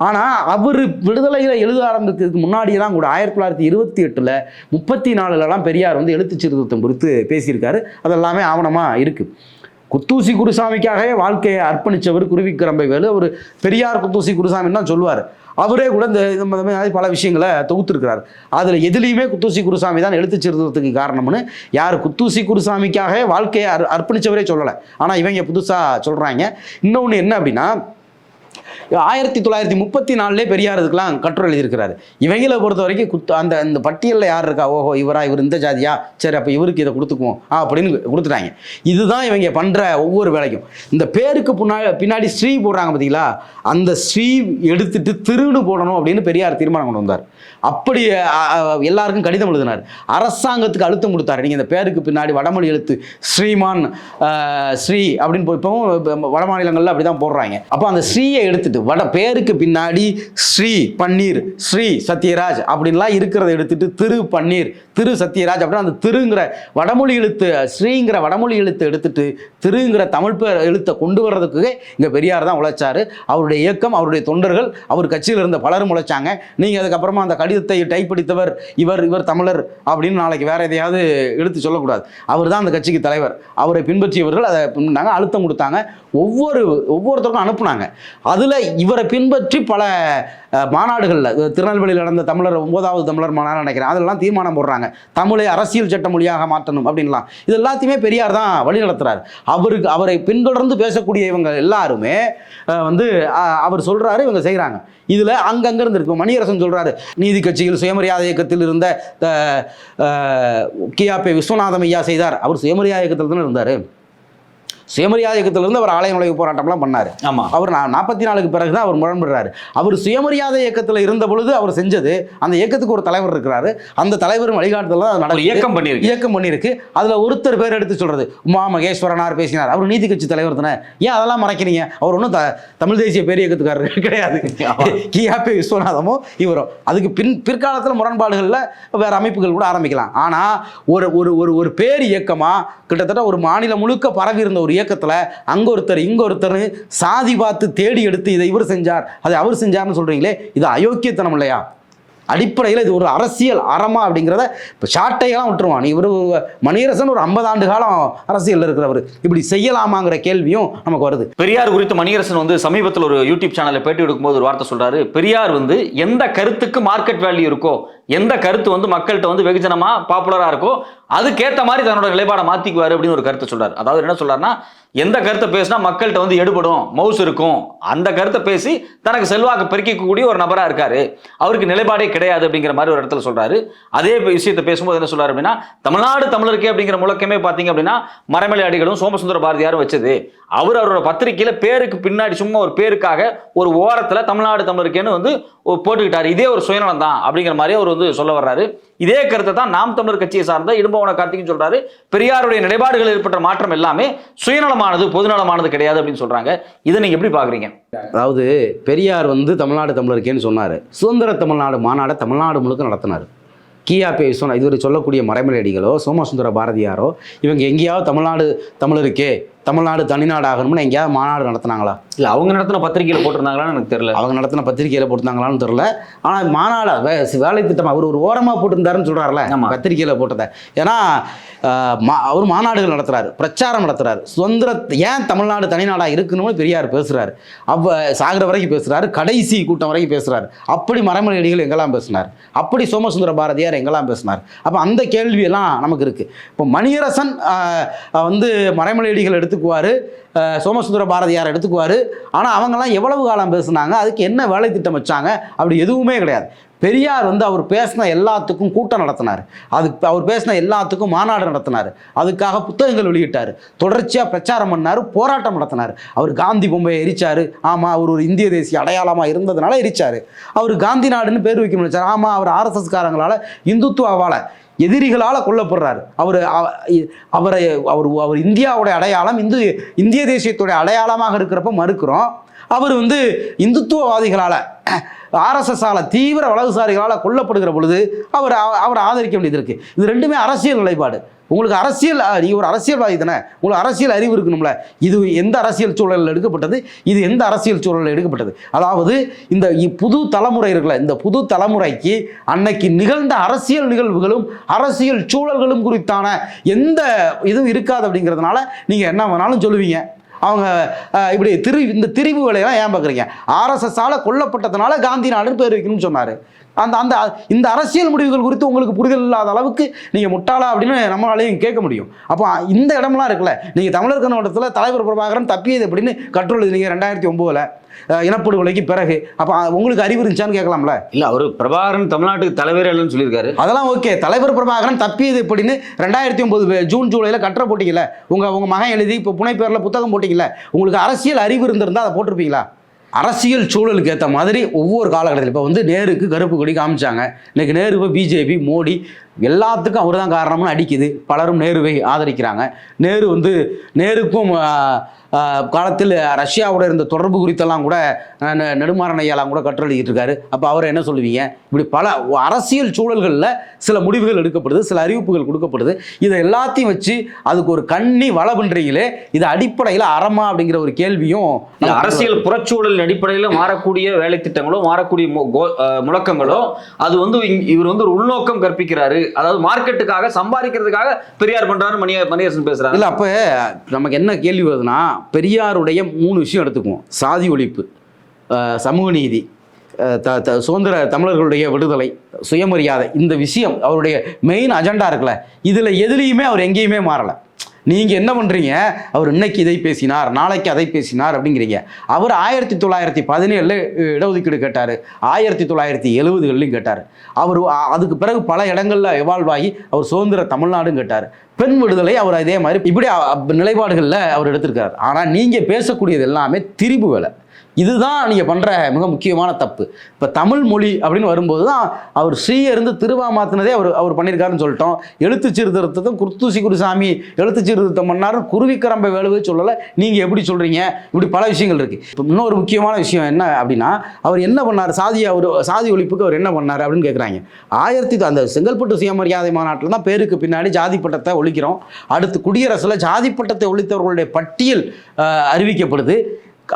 ஆனால் அவர் விடுதலையில் எழுத ஆரம்பிக்கிறதுக்கு முன்னாடியெல்லாம் கூட 1928 34 பெரியார் வந்து எழுத்து சீர்திருத்தம் குறித்து பேசியிருக்காரு. அதெல்லாமே ஆவணமாக இருக்குது. குத்தூசி குருசாமிக்காகவே வாழ்க்கையை அர்ப்பணித்தவர் குருவிக்கிரம்பை வேலு. அவர் பெரியார் குத்தூசி குருசாமின்னு தான் சொல்லுவார். அவரே கூட இந்த மாதிரி பல விஷயங்களை தொகுத்துருக்கிறார். அதில் எதுலேயுமே குத்தூசி குருசாமி தான் எழுத்து சீர்திருத்தத்துக்கு காரணம்னு யார் குத்தூசி குருசாமிக்காகவே வாழ்க்கையை அர்ப்பணித்தவரே சொல்லலை. ஆனால் இவங்க புதுசாக சொல்கிறாங்க. இன்னொன்று என்ன அப்படின்னா, 1934 பெரியார் இதுக்கெல்லாம் கட்டுரை எழுதியிருக்கிறாரு. இவங்களை பொறுத்த வரைக்கும் அந்த பட்டியலில் யார் இருக்கா, ஓஹோ இவர் இந்த ஜாதியா, சரி அப்போ இவருக்கு இதை கொடுத்துக்குவோம் அப்படின்னு கொடுத்துட்டாங்க. இதுதான் இவங்க பண்ணுற ஒவ்வொரு வேலைக்கும். இந்த பேருக்கு பின்னாடி ஸ்ரீ போடுறாங்க பார்த்தீங்களா, அந்த ஸ்ரீ எடுத்துட்டு திருடு போடணும் அப்படின்னு பெரியார் தீர்மானம் கொண்டு வந்தார். அப்படி எல்லாருக்கும் கடிதம் எழுதினார். அரசாங்கத்துக்கு அழுத்தம் கொடுத்தாரு. நீங்கள் இந்த பேருக்கு பின்னாடி வடமொழி எழுத்து ஸ்ரீமான் ஸ்ரீ அப்படின்னு இப்போவும் வட மாநிலங்களில் அப்படி தான் போடுறாங்க. அப்போ அந்த ஸ்ரீயை எடுத்துட்டு பேருக்கு பின்னாடி ஸ்ரீ பன்னீர், ஸ்ரீ சத்யராஜ் அப்படின்லாம் இருக்கிறத எடுத்துட்டு திரு பன்னீர், திரு சத்யராஜ் அப்படின்னு அந்த திருங்கிற வடமொழி எழுத்து, ஸ்ரீங்கிற வடமொழி எழுத்து எடுத்துட்டு திருங்கிற தமிழ் பேர் எழுத்தை கொண்டு வர்றதுக்கு இங்கே பெரியார் தான் உழைச்சாரு. அவருடைய இயக்கம், அவருடைய தொண்டர்கள், அவர் கட்சியில் இருந்த பலரும் உழைச்சாங்க. நீங்கள் அதுக்கப்புறமா அந்த கடிதத்தை டைப் படித்தவர் இவர் தமிழர் அப்படின்னு நாளைக்கு வேற எதையாவது எடுத்து சொல்லக்கூடாது. அவர் தான் அந்த கட்சிக்கு தலைவர். அவரை பின்பற்றியவர்கள் அதை பின்னாங்க, அழுத்தம் கொடுத்தாங்க, ஒவ்வொருத்தருக்கும் அனுப்புனாங்க. அதில் இவரை பின்பற்றி பல மாநாடுகளில் திருநெல்வேலியில் நடந்த தமிழர் 9வது தமிழர் மாநாடு நினைக்கிறேன், அதெல்லாம் தீர்மானம் போடுறாங்க தமிழை அரசியல் சட்ட மொழியாக மாற்றணும் அப்படின்லாம். இது எல்லாத்தையுமே பெரியார் தான் வழி நடத்துறாரு. அவரை பின்தொடர்ந்து பேசக்கூடிய இவங்க எல்லாருமே வந்து அவர் சொல்றாரு, இவங்க செய்கிறாங்க. இதில் அங்கங்கிருந்து இருக்கும். மணியரசன் சொல்றாரு, நீதி கட்சியில் சுயமரியாதை இயக்கத்தில் இருந்த கியாபே விஸ்வநாதம் ஐயா செய்தார். அவர் சுயமரியாதை இயக்கத்தில் தானே இருந்தார். சுயமரியாதை இயக்கத்திலிருந்து அவர் ஆலய நுழைவு போராட்டம்லாம் பண்ணார். ஆமாம், அவர் 44க்கு பிறகு தான் அவர் முரண்படுறாரு. அவர் சுயமரியாதை இயக்கத்தில் இருந்த பொழுது அவர் செஞ்சது, அந்த இயக்கத்துக்கு ஒரு தலைவர் இருக்கிறாரு, அந்த தலைவரும் வழிகாட்டுதல் தான் இயக்கம் பண்ணியிருக்கு. அதில் ஒருத்தர் பேர் எடுத்து சொல்றது உமா மகேஸ்வரனார் பேசினார். அவர் நீதி கட்சி தலைவர் தானே, ஏன் அதெல்லாம் மறைக்கிறீங்க? அவர் ஒன்றும் தமிழ் தேசிய பேர் இயக்கத்துக்காரர் கிடையாது. கியாபே விஸ்வநாதமோ இவரோ. அதுக்கு பிற்காலத்தில் முரண்பாடுகளில் வேற அமைப்புகள் கூட ஆரம்பிக்கலாம். ஆனால் ஒரு பேர் இயக்கமாக கிட்டத்தட்ட ஒரு மாநிலம் முழுக்க பரவி இருந்த ஒரு இயக்கத்தில் அங்க ஒருத்தர் இங்க ஒருத்தர் சாதி பார்த்து தேடி எடுத்து இதை இவர் செஞ்சார், அதை அவர் செஞ்சார்னு சொல்றீங்களே, இது அயோக்கியத்தனம் இல்லையா? அடிப்படையில் இது ஒரு அரசியல் அறமா அப்படிங்கிறத இப்போ சாட்டையெல்லாம் விட்டுருவான். இவர் மணியரசன் ஒரு 50 ஆண்டு காலம் அரசியல் இருக்கிறவர், இப்படி செய்யலாமாங்கிற கேள்வியும் நமக்கு வருது. பெரியார் குறித்து மணியரசன் வந்து சமீபத்தில் ஒரு யூடியூப் சேனலில் பேட்டி எடுக்கும்போது ஒரு வார்த்தை சொல்றாரு, பெரியார் வந்து எந்த கருத்துக்கு மார்க்கெட் வேல்யூ இருக்கோ, எந்த கருத்து வந்து மக்கள்கிட்ட வந்து வெகுஜனமா பாப்புலரா இருக்கோ அதுக்கேற்ற மாதிரி தன்னோட நிலைப்பாடை மாத்திக்குவாரு அப்படின்னு ஒரு கருத்தை சொல்றாரு. அதாவது என்ன சொல்றாருன்னா, எந்த கருத்தை பேசினா மக்கள்கிட்ட வந்து எடுபடும், மவுஸ் இருக்கும், அந்த கருத்தை பேசி தனக்கு செல்வாக்கு பெருக்கக்கூடிய ஒரு நபரா இருக்காரு, அவருக்கு நிலைப்பாடே கிடையாது அப்படிங்கிற மாதிரி ஒரு இடத்துல சொல்றாரு. அதே விஷயத்தை பேசும்போது என்ன சொல்றாரு அப்படின்னா, தமிழ்நாடு தமிழருக்கே அப்படிங்கிற முழக்கமே பாத்தீங்க அப்படின்னா மறைமலை அடிகளும் சோமசுந்தர பாரதியாரும் வச்சது. அவரோட பத்திரிகையில பேருக்கு பின்னாடி சும்மா ஒரு பேருக்காக ஒரு ஓரத்துல தமிழ்நாடு தமிழருக்கேன்னு வந்து போட்டுக்கிட்டாரு. இதே ஒரு சுயநலம் தான் அப்படிங்கிற மாதிரி அவர் வந்து சொல்ல வர்றாரு. இதே கருத்தை தான் நாம் தமிழர் கட்சியை சார்ந்த இடும்பவன கார்த்திகன் சொல்றாரு. பெரியாருடைய நிலைப்பாடுகள் ஏற்பட்ட மாற்றம் எல்லாமே சுயநலமானது, பொதுநலமானது கிடையாது அப்படின்னு சொல்றாங்க. இதை நீங்க எப்படி பாக்குறீங்க? அதாவது பெரியார் வந்து தமிழ்நாடு தமிழருக்கேன்னு சொன்னாரு. சுதந்திர தமிழ்நாடு மாநாடு தமிழ்நாடு முழுக்க நடத்தினார். கியாபே விஸ்வநாதன் இதுவரை சொல்லக்கூடிய மறைமலை அடிகளோ சோமசுந்தர பாரதியாரோ இவங்க எங்கேயாவது தமிழ்நாடு தமிழருக்கே தமிழ்நாடு தனிநாடு ஆகணும்னு எங்கேயாவது மாநாடு நடத்துனாங்களா? இல்லை அவங்க நடத்தின பத்திரிகையில் போட்டிருந்தாங்களான்னு எனக்கு தெரியல. அவங்க நடத்தின பத்திரிகையில் போட்டிருந்தாங்களான்னு தெரியல. ஆனால் மாநாடு வேலை திட்டம் அவர் ஒரு ஓரமாக போட்டிருந்தாருன்னு சொல்கிறாருல, பத்திரிகையில் போட்டதை. ஏன்னா அவர் மாநாடுகள் நடத்துகிறாரு, பிரச்சாரம் நடத்துகிறாரு, சுதந்திர ஏன் தமிழ்நாடு தனிநாடாக இருக்கணும்னு பெரியார் பேசுகிறாரு, சாகிற வரைக்கும் பேசுகிறாரு, கடைசி கூட்டம் வரைக்கும் பேசுகிறாரு. அப்படி மறைமலையடிகள் எங்கெல்லாம் பேசினார், அப்படி சோமசுந்தர பாரதியார் எங்கெல்லாம் பேசினார். அப்போ அந்த கேள்வியெல்லாம் நமக்கு இருக்குது. இப்போ மணியரசன் வந்து மறைமலையடிகள் எடுத்துக்குவார், சோமசுந்தர பாரதியார் எடுத்துக்குவார். ஆனால் அவங்கெல்லாம் எவ்வளவு காலம் பேசுனாங்க, அதுக்கு என்ன வேலை திட்டம் வச்சாங்க, அப்படி எதுவுமே கிடையாது. பெரியார் வந்து அவர் பேசின எல்லாத்துக்கும் கூட்டம் நடத்தினார், அதுக்கு அவர் பேசின எல்லாத்துக்கும் மாநாடு நடத்தினார், அதுக்காக புத்தகங்கள் வெளியிட்டார், தொடர்ச்சியாக பிரச்சாரம் பண்ணார், போராட்டம் நடத்தினார். அவர் காந்தி பொம்மையை எரிச்சார், ஆமாம் அவர் ஒரு இந்திய தேசிய அடையாளமாக இருந்ததுனால எரிச்சார். அவர் காந்தி நாடுன்னு பேர் வைக்கணும்னு நினைச்சார், ஆமாம் அவர் ஆர்எஸ்எஸ்காரங்களால் இந்துத்துவாவால் எதிரிகளால் கொல்லப்படுறாரு. அவர் இந்தியாவுடைய அடையாளம், இந்திய தேசியத்துடைய அடையாளமாக இருக்கிறப்ப மறுக்கிறோம். அவர் வந்து இந்துத்துவவாதிகளால், ஆர்எஸ்எஸ்ஸால், தீவிர வலதுசாரிகளால் கொல்லப்படுகிற பொழுது அவரை ஆதரிக்க வேண்டியது இருக்குது. இது ரெண்டுமே அரசியல் நிலைப்பாடு. உங்களுக்கு அரசியல், நீங்கள் ஒரு அரசியல்வாதி தானே, உங்களுக்கு அரசியல் அறிவு இருக்கணும்ல. இது எந்த அரசியல் சூழலில் எடுக்கப்பட்டது, இது எந்த அரசியல் சூழலில் எடுக்கப்பட்டது. அதாவது இந்த புது தலைமுறை இருக்குல்ல, இந்த புது தலைமுறைக்கு அன்னைக்கு நிகழ்ந்த அரசியல் நிகழ்வுகளும் அரசியல் சூழல்களும் குறித்தான எந்த இதுவும் இருக்காது. அப்படிங்கிறதுனால நீங்கள் என்ன வேணாலும் சொல்லுவீங்க. அவங்க இப்படி இந்த திரிவு வேலையெல்லாம் ஏன் பார்க்குறீங்க? ஆர்எஸ்எஸ்ஸால் கொல்லப்பட்டதுனால காந்தி நாடுன்னு பேர் வைக்கணும்னு சொன்னார். இந்த அரசியல் முடிவுகள் குறித்து உங்களுக்கு புரிதல் இல்லாத அளவுக்கு நீங்கள் முட்டாளா அப்படின்னு நம்மளாலையும் கேட்க முடியும். அப்போ இந்த இடமெல்லாம் இருக்குல்ல, நீங்கள் தமிழர் கண்ணோட்டத்தில் தலைவர் பிரபாகரன் தப்பியது அப்படின்னு கட்டுரை எழுதினீங்க 2009 இனப்படுகொலைக்கு பிறகு. அப்போ உங்களுக்கு அறிவு இருந்துச்சான்னு கேட்கலாம்ல. இல்லை, அவர் பிரபாகரன் தமிழ்நாட்டுக்கு தலைவர் இல்லைன்னு சொல்லியிருக்காரு. அதெல்லாம் ஓகே. தலைவர் பிரபாகரன் தப்பியது எப்படின்னு 2009 ஜூன் ஜூலையில் கட்டுரை போட்டிக்கல, உங்கள் மகன் எழுதி இப்போ புனைப்பேரில் புத்தகம் போட்டிக்கல, உங்களுக்கு அரசியல் அறிவு இருந்திருந்தால் அதை போட்டிருப்பீங்களா? அரசியல் சூழலுக்கு ஏற்ற மாதிரி ஒவ்வொரு காலகட்டத்தில் இப்போ வந்து நேருக்கு கருப்பு கொடி காமிச்சாங்க. இன்றைக்கி நேருவை பிஜேபி மோடி எல்லாத்துக்கும் அவர் தான் காரணம்னு அடிக்குது. பலரும் நேருவை ஆதரிக்கிறாங்க. நேரு வந்து நேருக்கும் காலத்தில் ரஷ்யாவோட இருந்த தொடர்பு குறித்தெல்லாம் கூட நெடுமாறன் ஐயாலாம் கூட கட்டுரை எழுதிட்டு இருக்காரு. அப்போ அவரை என்ன சொல்லுவீங்க? இப்படி பல அரசியல் சூழல்களில் சில முடிவுகள் எடுக்கப்படுது, சில அறிவிப்புகள் கொடுக்கப்படுது. இதை எல்லாத்தையும் வச்சு அதுக்கு ஒரு கண்ணி வள பண்ணுறீங்களே, இது அடிப்படையில் அறமா அப்படிங்கிற ஒரு கேள்வியும். அரசியல் புறச்சூழல் அடிப்படையில் மாறக்கூடிய வேலை திட்டங்களோ மாறக்கூடிய முழக்கங்களோ அது வந்து இவர் வந்து ஒரு உள்நோக்கம் கற்பிக்கிறாரு, அதாவது மார்க்கெட்டுக்காக சம்பாதிக்கிறதுக்காக பெரியார் பண்றாரு மணியரசன் பேசுறாரு. இல்ல, அப்ப நமக்கு என்ன கேள்வி வருதுன்னா, பெரியாருடைய 3 விஷயம் எடுத்துக்குவோம். சாதி ஒழிப்பு, சமூக நீதி, சுதந்திர தமிழர்களுடைய விடுதலை, சுயமரியாதை. இந்த விஷயம் அவருடைய மெயின் அஜெண்டா இருக்குல்ல, இதுல எதுலையுமே அவர் எங்கேயுமே மாறலை. நீங்கள் என்ன பண்ணுறீங்க? அவர் இன்னைக்கு இதை பேசினார், நாளைக்கு அதை பேசினார் அப்படிங்கிறீங்க. அவர் 1917 இடஒதுக்கீடு கேட்டார், 1970களிலும் கேட்டார். அவர் அதுக்கு பிறகு பல இடங்களில் எவால்வ் ஆகி அவர் சுதந்திர தமிழ்நாடும் கேட்டார். பெண் விடுதலை அவர் இதே மாதிரி இப்படி நிலைப்பாடுகளில் அவர் எடுத்திருக்கார். ஆனால் நீங்கள் பேசக்கூடியது எல்லாமே திரிபு வேலை. இதுதான் நீங்கள் பண்ணுற மிக முக்கியமான தப்பு. இப்போ தமிழ் மொழி அப்படின்னு வரும்போது தான் அவர் ஸ்ரீயிருந்து திருவா மாற்றினதே அவர் பண்ணியிருக்காருன்னு சொல்லிட்டோம். எழுத்து சீர்திருத்தம் குர்த்தூசி குருசாமி எழுத்து சீர்திருத்தம் பண்ணாரு, குருவிக்கரம்பை வேலுவே சொல்லலை. நீங்கள் எப்படி சொல்கிறீங்க? இப்படி பல விஷயங்கள் இருக்குது. இப்போ இன்னொரு முக்கியமான விஷயம் என்ன அப்படின்னா, அவர் என்ன பண்ணார்? சாதி ஒழிப்புக்கு அவர் என்ன பண்ணார் அப்படின்னு கேட்குறாங்க. அந்த செங்கல்பட்டு சுயமரியாதை மாநாட்டில் தான் பேருக்கு பின்னாடி ஜாதி பட்டத்தை ஒழிக்கிறோம். அடுத்து குடியரசில் ஜாதி பட்டத்தை ஒழித்தவர்களுடைய பட்டியல் அறிவிக்கப்படுது.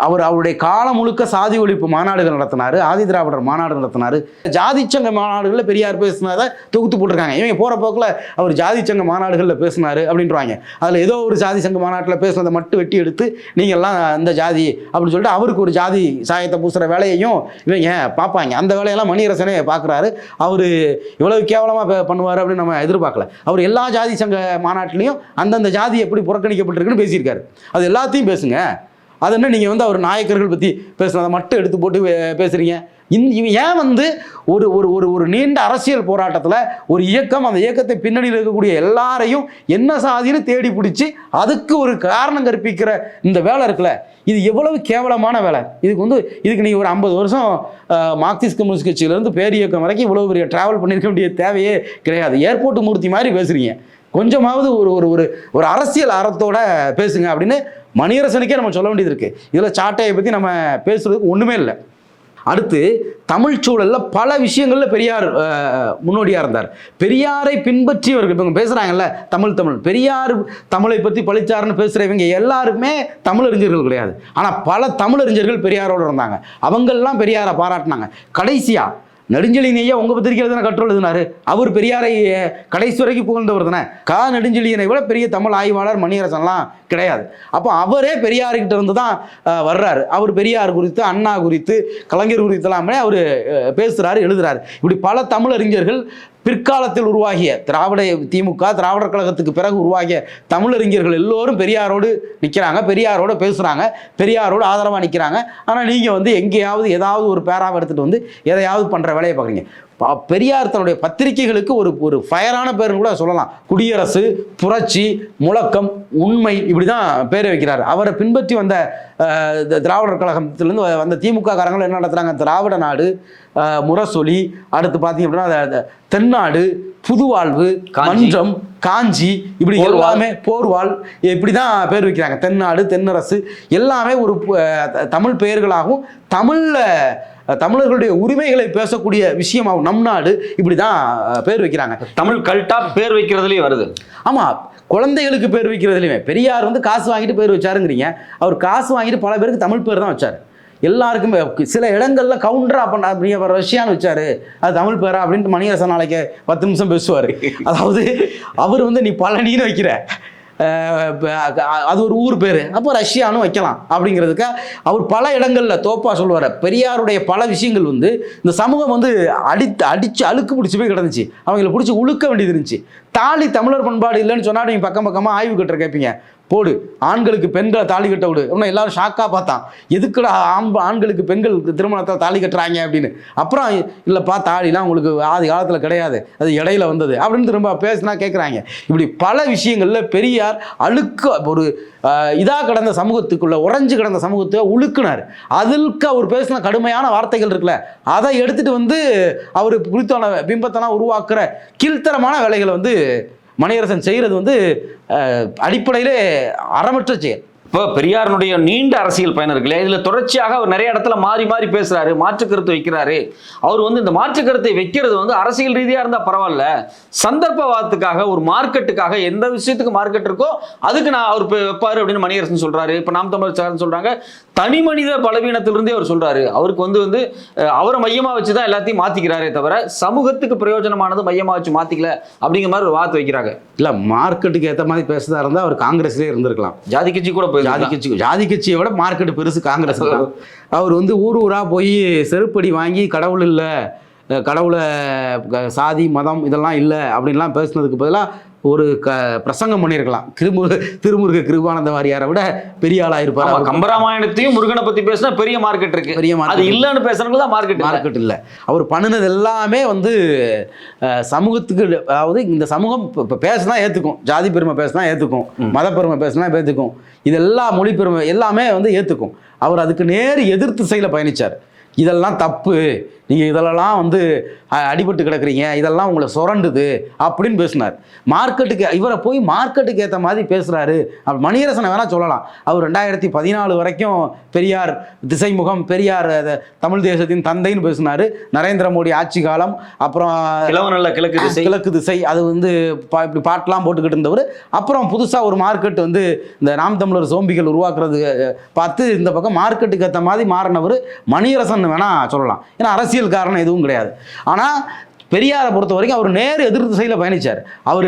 அவருடைய காலம் முழுக்க சாதி ஒழிப்பு மாநாடுகள் நடத்தினார், ஆதி திராவிடர் மாநாடு நடத்தினார், ஜாதி சங்க மாநாடுகளில் பெரியார் பேசினதை தொகுத்து போட்டிருக்காங்க. இவங்க போகிற போக்கில் அவர் ஜாதி சங்க மாநாடுகளில் பேசினார் அப்படின்றாங்க. அதில் ஏதோ ஒரு ஜாதி சங்க மாநாட்டில் பேசுனதை மட்டும் வெட்டி எடுத்து நீங்கள்லாம் இந்த ஜாதி அப்படின்னு சொல்லிட்டு அவருக்கு ஒரு ஜாதி சாயத்தை பூசுகிற வேலையையும் இவங்க பார்ப்பாங்க. அந்த வேலையெல்லாம் மணியரசனே பார்க்குறாரு. அவர் இவ்வளவு கேவலமாக பண்ணுவார் அப்படின்னு நம்ம எதிர்பார்க்கல. அவர் எல்லா ஜாதி சங்க மாநாட்டிலையும் அந்தந்த ஜாதி எப்படி புறக்கணிக்கப்பட்டிருக்குன்னு பேசியிருக்காரு. அது எல்லாத்தையும் பேசுங்க. அது என்ன நீங்கள் வந்து அவர் நாயக்கர்கள் பற்றி பேசுனதை மட்டும் எடுத்து போட்டு பேசுகிறீங்க? ஏன் வந்து ஒரு ஒரு ஒரு நீண்ட அரசியல் போராட்டத்தில் ஒரு இயக்கம், அந்த இயக்கத்தை பின்னணியில் இருக்கக்கூடிய எல்லாரையும் என்ன சாதின்னு தேடி பிடிச்சி அதுக்கு ஒரு காரணம் கற்பிக்கிற இந்த வேலை இருக்குல்ல, இது எவ்வளவு கேவலமான வேலை. இதுக்கு நீங்கள் ஒரு 50 வருஷம் மார்க்சிஸ்ட் கம்யூனிஸ்ட் கட்சியிலேருந்து பேரியக்கம் வரைக்கும் இவ்வளோ பெரிய ட்ராவல் பண்ணியிருக்க வேண்டிய தேவையே கிடையாது. ஏர்போர்ட் மூர்த்தி மாதிரி பேசுகிறீங்க. கொஞ்சமாவது ஒரு ஒரு ஒரு அரசியல் அறத்தோட பேசுங்க அப்படின்னு மணியரசனுக்கே நம்ம சொல்ல வேண்டியது இருக்குது. இதில் சாட்டையை பற்றி நம்ம பேசுறதுக்கு ஒன்றுமே இல்லை. அடுத்து தமிழ் சூழல்ல பல விஷயங்கள்ல பெரியார் முன்னோடியா இருந்தார். பெரியாரை பின்பற்றியவர்கள் இவங்க பேசுறாங்கல்ல, தமிழ் பெரியார் தமிழை பற்றி பழிச்சாருன்னு பேசுறவங்க எல்லாருமே தமிழறிஞர்கள் கிடையாது. ஆனா பல தமிழறிஞர்கள் பெரியாரோட இருந்தாங்க. அவங்கெல்லாம் பெரியாரை பாராட்டினாங்க. கடைசியா நெடுஞ்செழியன் ஐயா உங்க பத்திரிகையில் தானே கட்டுரை எழுதினாரு. அவர் பெரியாரை கடைசி வரைக்கும் புகழ்ந்தவர் தானே. நெடுஞ்செழியனை விட பெரிய தமிழ் ஆய்வாளர் மணியரசன்லாம் கிடையாது. அப்போ அவரே பெரியார்கிட்ட இருந்து தான் வர்றாரு. அவர் பெரியார் குறித்து, அண்ணா குறித்து, கலைஞர் குறித்து எல்லாமே அவர் பேசுறாரு, எழுதுறாரு. இப்படி பல தமிழறிஞர்கள் பிற்காலத்தில் உருவாகிய திராவிடர் கழகத்துக்கு பிறகு உருவாகிய தமிழறிஞர்கள் எல்லோரும் பெரியாரோடு நிற்கிறாங்க, பெரியாரோட பேசுகிறாங்க, பெரியாரோடு ஆதரவாக நிற்கிறாங்க. ஆனால் நீங்கள் வந்து எங்கேயாவது ஏதாவது ஒரு பேராவை எடுத்துகிட்டு வந்து எதையாவது பண்ணுற வேலையை பார்க்குறீங்க. பெரியார் தன்னுடைய பத்திரிகைகளுக்கு ஒரு ஃபயரான பேருன்னு கூட சொல்லலாம். குடியரசு, புரட்சி, முழக்கம், உண்மை, இப்படி தான் பேரை வைக்கிறார். அவரை பின்பற்றி வந்த திராவிடர் கழகத்திலேருந்து வந்த திமுக காரங்கள் என்ன நடத்துகிறாங்க? திராவிட நாடு, முரசொலி, அடுத்து பார்த்தீங்க அப்படின்னா தென்னாடு, புதுவாழ்வு, மன்றம், காஞ்சி, இப்படி எல்லாமே போர்வாள், இப்படி தான் பேர் வைக்கிறாங்க. தென்னாடு, தென்னரசு எல்லாமே ஒரு தமிழ் பெயர்களாகவும் தமிழர்களுடைய உரிமைகளை பேசக்கூடிய விஷயமாகும். நம் நாடு, இப்படி தான் பேர் வைக்கிறாங்க. தமிழ் கல்ட்டா பேர் வைக்கிறதுலேயே வருது. ஆமாம், குழந்தைகளுக்கு பேர் வைக்கிறதுலையுமே பெரியார் வந்து காசு வாங்கிட்டு பேர் வச்சாருங்கிறீங்க. அவர் காசு வாங்கிட்டு பல பேருக்கு தமிழ் பேர் தான் வச்சார். எல்லாருக்குமே சில இடங்கள்ல கவுண்டரா பண்ண ரஷ்யான்னு வச்சாரு, அது தமிழ் பேரா அப்படின்ட்டு மணியரசன் நாளைக்கு 10 நிமிஷம் பேசுவார். அதாவது அவர் வந்து நீ பழனின்னு வைக்கிற, அது ஒரு ஊர் பேர், அப்போ ரஷ்யானும் வைக்கலாம் அப்படிங்கிறதுக்கு அவர் பல இடங்களில் தோப்பா சொல்லுவார். பெரியாருடைய பல விஷயங்கள் வந்து இந்த சமூகம் வந்து அடித்து அழுக்கு பிடிச்சி போய் கிடந்துச்சு. அவங்களை பிடிச்சி உழுக்க வேண்டியது இருந்துச்சு. தாலி தமிழர் பண்பாடு இல்லைன்னு சொன்னா நீங்கள் பக்கமாக ஆய்வு கட்டுற கேட்பீங்க. போடு, ஆண்களுக்கு பெண்களை தாலி கட்ட விடு. இன்னும் எல்லாரும் ஷாக்காக பார்த்தான், எதுக்குடா ஆண்களுக்கு பெண்கள் திருமணத்தில் தாலி கட்டுறாங்க அப்படின்னு. அப்புறம் இல்லைப்பா, தாலிலாம் உங்களுக்கு ஆதி காலத்தில் கிடையாது, அது இடையில வந்தது அப்படின்னு திரும்ப பேசினா கேட்குறாங்க. இப்படி பல விஷயங்களில் பெரியார் அழுக்க ஒரு இதாக கிடந்த சமூகத்துக்குள்ள, உறைஞ்சு கிடந்த சமூகத்தை உழுக்குனார். அதுக்கு அவர் பேசின கடுமையான வார்த்தைகள் இருக்குல்ல, அதை எடுத்துட்டு வந்து அவர் குறித்தான பிம்பத்தெல்லாம் உருவாக்குற கீழ்த்தரமான வேலைகளை வந்து மணியரசன் செய்கிறது வந்து அடிப்படையிலே அறமற்ற செயல். இப்போ பெரியாருடைய நீண்ட அரசியல் பயணம் இருக்குல்ல, இதில் தொடர்ச்சியாக அவர் நிறைய இடத்துல மாறி மாறி பேசுறாரு, மாற்று கருத்து வைக்கிறாரு. அவர் வந்து இந்த மாற்று கருத்தை வைக்கிறது வந்து அரசியல் ரீதியாக இருந்தால் பரவாயில்ல, சந்தர்ப்பவாதத்துக்காக, ஒரு மார்க்கெட்டுக்காக, எந்த விஷயத்துக்கு மார்க்கெட் இருக்கோ அதுக்கு நான் அவர் வைப்பாரு அப்படின்னு மணியரசன் சொல்றாரு. இப்போ நாம் தமிழர் சொல்றாங்க, தனி மனித பலவீனத்திலிருந்தே அவர் சொல்றாரு. அவருக்கு வந்து அவரை மையமாக வச்சு தான் எல்லாத்தையும் மாத்திக்கிறாரே தவிர சமூகத்துக்கு பிரயோஜனமானது மையமாக வச்சு மாத்திக்கல அப்படிங்கிற மாதிரி ஒரு வார்த்தை வைக்கிறாங்க. இல்லை, மார்க்கெட்டுக்கு ஏற்ற மாதிரி பேசுறதா இருந்தால் அவர் காங்கிரஸ்லேயே இருந்திருக்கலாம். ஜாதி கட்சி கூட ஜாதி கட்சியை விட மார்க்கெட் பெருசு காங்கிரஸ். அவர் வந்து ஊரா போய் செருப்படி வாங்கி கடவுள் இல்லை, கடவுளை சாதி மதம் இதெல்லாம் இல்லை அப்படின்லாம் பேசுனதுக்கு பதிலாக ஒரு பிரசங்கம் பண்ணியிருக்கலாம். திருமுருக கிருபானந்த வாரியாரை விட பெரிய ஆளா இருப்பார். கம்பராமாயணத்தையும் முருகனை பத்தி பேசினா பெரிய மார்க்கெட் இருக்கு, பெரிய அது இல்லைன்னு பேசுறவங்க தான் மார்க்கெட் இல்லை. அவர் பண்ணினது எல்லாமே வந்து சமூகத்துக்கு, அதாவது இந்த சமூகம் இப்போ பேசினா ஏற்றுக்கும், ஜாதி பெருமை பேசினா ஏற்றுக்கும், மத பெருமை பேசினா ஏற்றுக்கும், இதெல்லாம் மொழி பெருமை எல்லாமே வந்து ஏற்றுக்கும். அவர் அதுக்கு நேர் எதிர்த்து திசையில் பயணித்தார். இதெல்லாம் தப்பு, நீங்கள் இதெல்லாம் வந்து அடிபட்டு கிடக்குறீங்க, இதெல்லாம் உங்களை சுரண்டுது அப்படின்னு பேசினார். மார்க்கெட்டுக்கு இவரை போய் மார்க்கெட்டுக்கு ஏற்ற மாதிரி பேசுகிறாரு. மணியரசனை வேணால் சொல்லலாம். அவர் 2014 வரைக்கும் பெரியார் திசைமுகம், பெரியார் தமிழ் தேசத்தின் தந்தைன்னு பேசினார். நரேந்திர மோடி ஆட்சி காலம், அப்புறம் கிழக்கு திசை, அது வந்து இப்படி பாட்டெலாம் போட்டுக்கிட்டு இருந்தவர். அப்புறம் புதுசாக ஒரு மார்க்கெட் வந்து இந்த நாம் தமிழர் சோம்பிகள் உருவாக்குறது பார்த்து இந்த பக்கம் மார்க்கெட்டுக்கு ஏற்ற மாதிரி மாறினவர் மணியரசன் வேணால் சொல்லலாம். ஏன்னா அரசியல் காரணம் எதுவும் கிடையாது. ஆனால் பெரியாரை பொறுத்த வரைக்கும் அவர் நேர் எதிர் திசையில் பயணித்தார். அவர்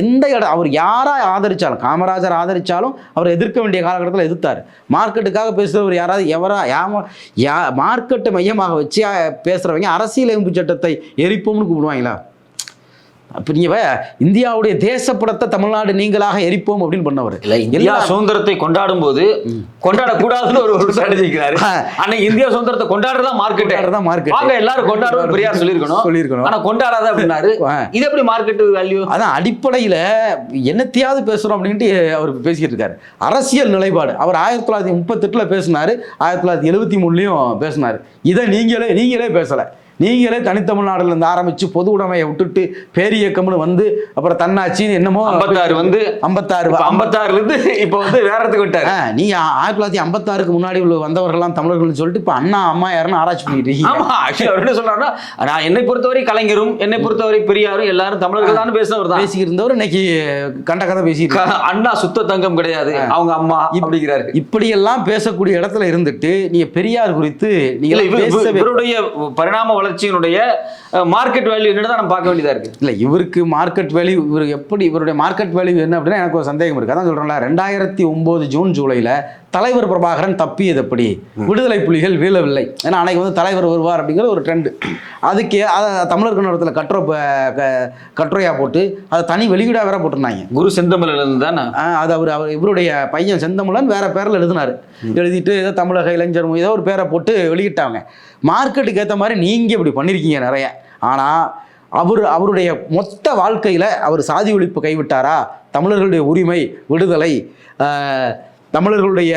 எந்த இடம், அவர் யாரை ஆதரித்தாலும், காமராஜர் ஆதரித்தாலும் அவர் எதிர்க்க வேண்டிய காலகட்டத்தில் எதிர்த்தார். மார்க்கெட்டுக்காக பேசுகிறவர் யாராவது மார்க்கெட்டை மையமாக வச்சு பேசுகிறவங்க அரசியலமைப்பு சட்டத்தை எரிப்போம்னு கூப்பிடுவாங்களா? அப்போ நீங்கள் இந்தியாவுடைய தேசப்படத்தை தமிழ்நாடு நீங்களாக எரிப்போம் அப்படின்னு பண்ணவர் இல்லை. இந்தியா சுதந்திரத்தை கொண்டாடும் போது கொண்டாடக்கூடாதுன்னு ஒரு சொல்லியிருக்கிறாரு. ஆனால் இந்தியா சுதந்திரத்தை கொண்டாடுறதா மார்க்கெட் எல்லாரும் கொண்டாடுறது பெரியார் சொல்லியிருக்கணும். ஆனால் கொண்டாடாத அப்படின்னாரு. இது எப்படி மார்க்கெட் வேல்யூ? அதான் அடிப்படையில் என்னத்தையாவது பேசுகிறோம் அப்படின்ட்டு அவர் பேசிக்கிட்டு இருக்காரு. அரசியல் நிலைப்பாடு அவர் 1938 பேசினார், 1973 பேசினார். இதை நீங்களே பேசலை. நீங்களே தனித்தமிழ்நாடுல இருந்து ஆரம்பிச்சு பொது உடைமையை விட்டுட்டு பேரியக்கம்னு வந்து அப்புறம் தன்னாட்சின்னு என்னமோ 56 வந்து 56 56ல இருந்து இப்போ வந்து வேற இடத்துக்கு விட்டாரு. நீங்க 1956க்கு முன்னாடி உள்ள வந்தவர்கள்லாம் தமிழர்கள்னு சொல்லிட்டு இப்ப அண்ணா அம்மா யாருன்னு ஆராய்ச்சி பண்ணிட்டு இருக்கீங்க. ஆமா, ஆக்சுவலி அவர் என்ன சொல்றாருன்னா, நான் என்னை பொறுத்தவரை கலைஞரும் என்னை பொறுத்தவரை பெரியாரும் எல்லாரும் தமிழர்கள் தான் பேசினவர் தான். பேசிக்கிட்டு இருந்தவர் இன்னைக்கு கண்ட கதை பேசிட்டு அண்ணா சுத்த தங்கம் கிடையாது, அவங்க அம்மா அப்படிங்கிறாரு. இப்படி எல்லாம் பேசக்கூடிய இடத்துல இருந்துட்டு நீங்க பெரியார் குறித்து இவருடைய பரிணாம வளர்ச்சியினுடைய மார்க்கெட் வேல்யூ என்னதான் நம்ம பார்க்க வேண்டியதா இருக்கு. இல்ல இவருக்கு மார்க்கெட் வேல்யூ இவருடைய மார்க்கெட் வேல்யூ என்ன அப்படின்னா எனக்கு ஒரு சந்தேகம் இருக்கு. அதான் சொல்றேன்ல 2009 ஜூன் ஜூலைல தலைவர் பிரபாகரன் தப்பியது எப்படி, விடுதலை புலிகள் வீழவில்லை, ஏன்னா அன்னைக்கு வந்து தலைவர் வருவார் அப்படிங்கிற ஒரு ட்ரெண்ட். அதுக்கு தமிழர் கண்ணோட்டத்தில் கட்டுரையா போட்டு அதை தனி வெளியீடா வேற போட்டிருந்தாங்க. குரு செந்தமிழன் தானே அது அவர் இவருடைய பையன் செந்தமிழன் வேற பேரில் எழுதினாரு. எழுதிட்டு ஏதோ தமிழக இளைஞர் ஏதோ ஒரு பேரை போட்டு வெளியிட்டாங்க. மார்க்கெட்டுக்கு ஏற்ற மாதிரி நீங்க இப்படி பண்ணியிருக்கீங்க நிறைய. ஆனால் அவருடைய மொத்த வாழ்க்கையில் அவர் சாதி ஒழிப்பு கைவிட்டாரா, தமிழர்களுடைய உரிமை விடுதலை, தமிழர்களுடைய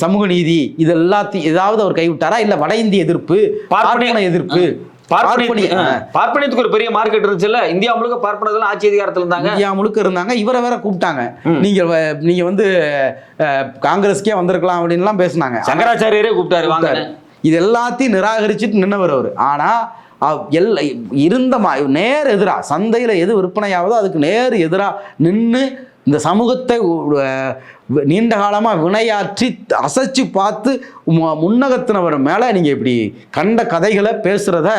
சமூக நீதி, இது எல்லாத்தையும் ஏதாவது அவர் கைவிட்டாரா, இல்லை வட இந்திய எதிர்ப்பு, பார்ப்பன எதிர்ப்பு, பார்ப்பனியத்துக்கு ஒரு பெரிய மார்க்கெட் இருந்துச்சுல்ல, இந்தியா முழுக்க பார்ப்பனர்கள் ஆட்சி அதிகாரத்தில் இருந்தாங்க, இந்தியா முழுக்க இருந்தாங்க. இவரை வேற கூப்பிட்டாங்க, நீங்க வந்து காங்கிரஸ்க்கே வந்திருக்கலாம் அப்படின்லாம் பேசினாங்க. சங்கராச்சாரியரே கூப்பிட்டாரு வாங்க. இது எல்லாத்தையும் நிராகரிச்சுட்டு நின்னவர் அவர். ஆனா இருந்த நேர் எதிராக சந்தையில் எது விற்பனையாவதோ அதுக்கு நேர் எதிராக நின்று இந்த சமூகத்தை நீண்ட காலமாக வினையாற்றி அசைச்சு பார்த்து முன்னகத்தினவர் மேலே நீங்கள் இப்படி கண்ட கதைகளை பேசுகிறத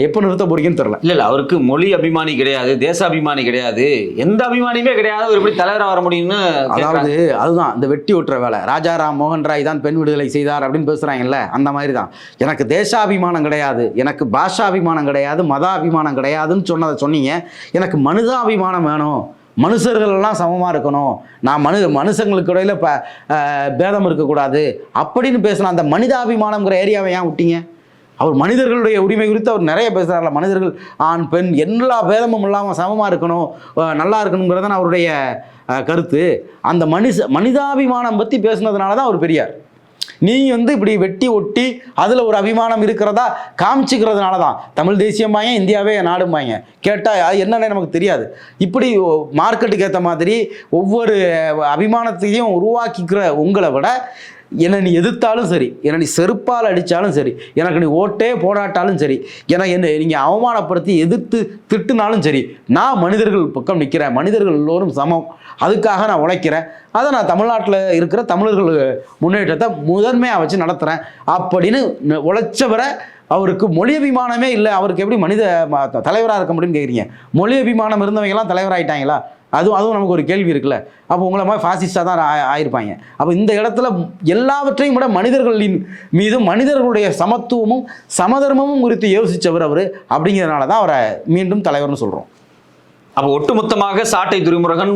எப்போ நிறுத்த போறீங்கன்னு தெரியல. இல்லை அவருக்கு மொழி அபிமானி கிடையாது, தேச அபிமானி கிடையாது, எந்த அபிமானியுமே கிடையாது, ஒரு எப்படி தலைவராக வர முடியும்னு. அதாவது அதுதான் இந்த வெட்டி ஒட்டுற வேலை. ராஜாராம் மோகன் ராய் தான் பெண் விடுதலை செய்தார் அப்படின்னு பேசுகிறாங்கல்ல, அந்த மாதிரி தான். எனக்கு தேசாபிமானம் கிடையாது, எனக்கு பாஷாபிமானம் கிடையாது, மதாபிமானம் கிடையாதுன்னு சொன்னீங்க. எனக்கு மனிதாபிமானம் வேணும், மனுஷர்கள்லாம் சமமாக இருக்கணும், நான் மனுஷங்களுக்கு இடையில பேதம் இருக்கக்கூடாது அப்படின்னு பேசின அந்த மனிதாபிமானம்ங்கிற ஏரியாவை ஏன் விட்டீங்க? அவர் மனிதர்களுடைய உரிமை குறித்து அவர் நிறைய பேசுகிறார்ல. மனிதர்கள் ஆண் பெண் எல்லா பேதமும் இல்லாமல் சமமாக இருக்கணும், நல்லா இருக்கணுங்கிறது தான் அவருடைய கருத்து. அந்த மனிதாபிமானம் பற்றி பேசுனதுனால தான் அவர் பெரியார். நீ வந்து இப்படி வெட்டி ஒட்டி அதில் ஒரு அபிமானம் இருக்கிறதா காமிச்சிக்கிறதுனால தான் தமிழ் தேசியம்பாங்க, இந்தியாவே நாடும்பாங்க. கேட்டால் என்னன்னு நமக்கு தெரியாது. இப்படி மார்க்கெட்டுக்கு ஏற்ற மாதிரி ஒவ்வொரு அபிமானத்தையும் உருவாக்கிக்கிற உங்களை விட என்னை நீ எதிர்த்தாலும் சரி, என்னை நீ செருப்பால் அடித்தாலும் சரி, எனக்கு நீ ஓட்டே போராட்டாலும் சரி, என்னை நீங்கள் அவமானப்படுத்தி எதிர்த்து திட்டுனாலும் சரி, நான் மனிதர்கள் பக்கம் நிற்கிறேன், மனிதர்கள் எல்லோரும் சமம், அதுக்காக நான் உழைக்கிறேன், அதை நான் தமிழ்நாட்டில் இருக்கிற தமிழர்கள் முன்னேற்றத்தை முதன்மையாக வச்சு நடத்துகிறேன் அப்படின்னு உழைச்சவரை அவருக்கு மொழி அபிமானமே இல்லை, அவருக்கு எப்படி மனித தலைவராக இருக்க முடியும்னு கேட்குறீங்க? மொழி அபிமானம் இருந்தவங்கலாம் தலைவராகிட்டாங்களா? அதுவும் நமக்கு ஒரு கேள்வி இருக்குல்ல. அப்போ உங்களை மாதிரி ஃபாசிஸ்டாக தான் ஆயிருப்பாங்க. அப்போ இந்த இடத்துல எல்லாவற்றையும் விட மனிதர்களின் மீதும் மனிதர்களுடைய சமத்துவமும் சமதர்மமும் குறித்து யோசித்தவர் அவர். அப்படிங்கிறதுனால தான் அவரை மீண்டும் தலைவர்னு சொல்கிறோம். அப்போ ஒட்டுமொத்தமாக சாட்டை துரைமுருகன்,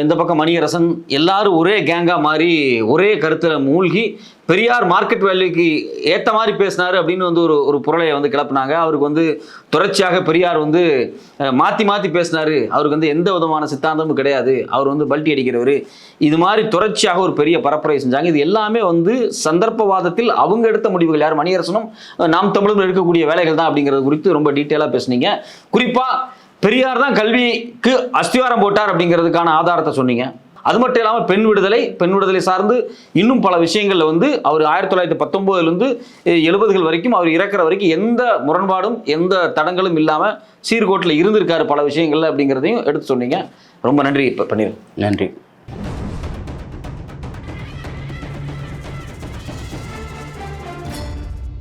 இந்த பக்கம் மணியரசன் எல்லாரும் ஒரே கேங்காக மாறி ஒரே கருத்தில் மூழ்கி பெரியார் மார்க்கெட் வேல்யூக்கு ஏற்ற மாதிரி பேசினார் அப்படின்னு வந்து ஒரு புரளையை வந்து கிளப்புனாங்க. அவருக்கு வந்து தொடர்ச்சியாக பெரியார் வந்து மாற்றி பேசினார், அவருக்கு வந்து எந்த விதமான சித்தாந்தமும் கிடையாது, அவர் வந்து பல்ட்டி அடிக்கிறவர், இது மாதிரி தொடர்ச்சியாக ஒரு பெரிய பரப்புரை செஞ்சாங்க. இது எல்லாமே வந்து சந்தர்ப்பவாதத்தில் அவங்க எடுத்த முடிவுகள். யார் மணியரசனும் நாம் தமிழும் எடுக்கக்கூடிய வேலைகள் தான் அப்படிங்கிறது குறித்து ரொம்ப டீட்டெயிலாக பேசுனீங்க. குறிப்பாக பெரியார் தான் கல்விக்கு அஸ்திவாரம் போட்டார் அப்படிங்கிறதுக்கான ஆதாரத்தை சொன்னீங்க. அது மட்டும் இல்லாமல் பெண் விடுதலை சார்ந்து இன்னும் பல விஷயங்கள்ல வந்து அவர் 1919 70 வரைக்கும் அவர் இறக்குற வரைக்கும் எந்த முரண்பாடும் எந்த தடங்களும் இல்லாமல் சீர்கோட்டில் இருந்திருக்காரு பல விஷயங்கள்ல அப்படிங்கிறதையும் எடுத்து சொன்னீங்க. ரொம்ப நன்றி. இப்போ பண்ணிடுறேன். நன்றி.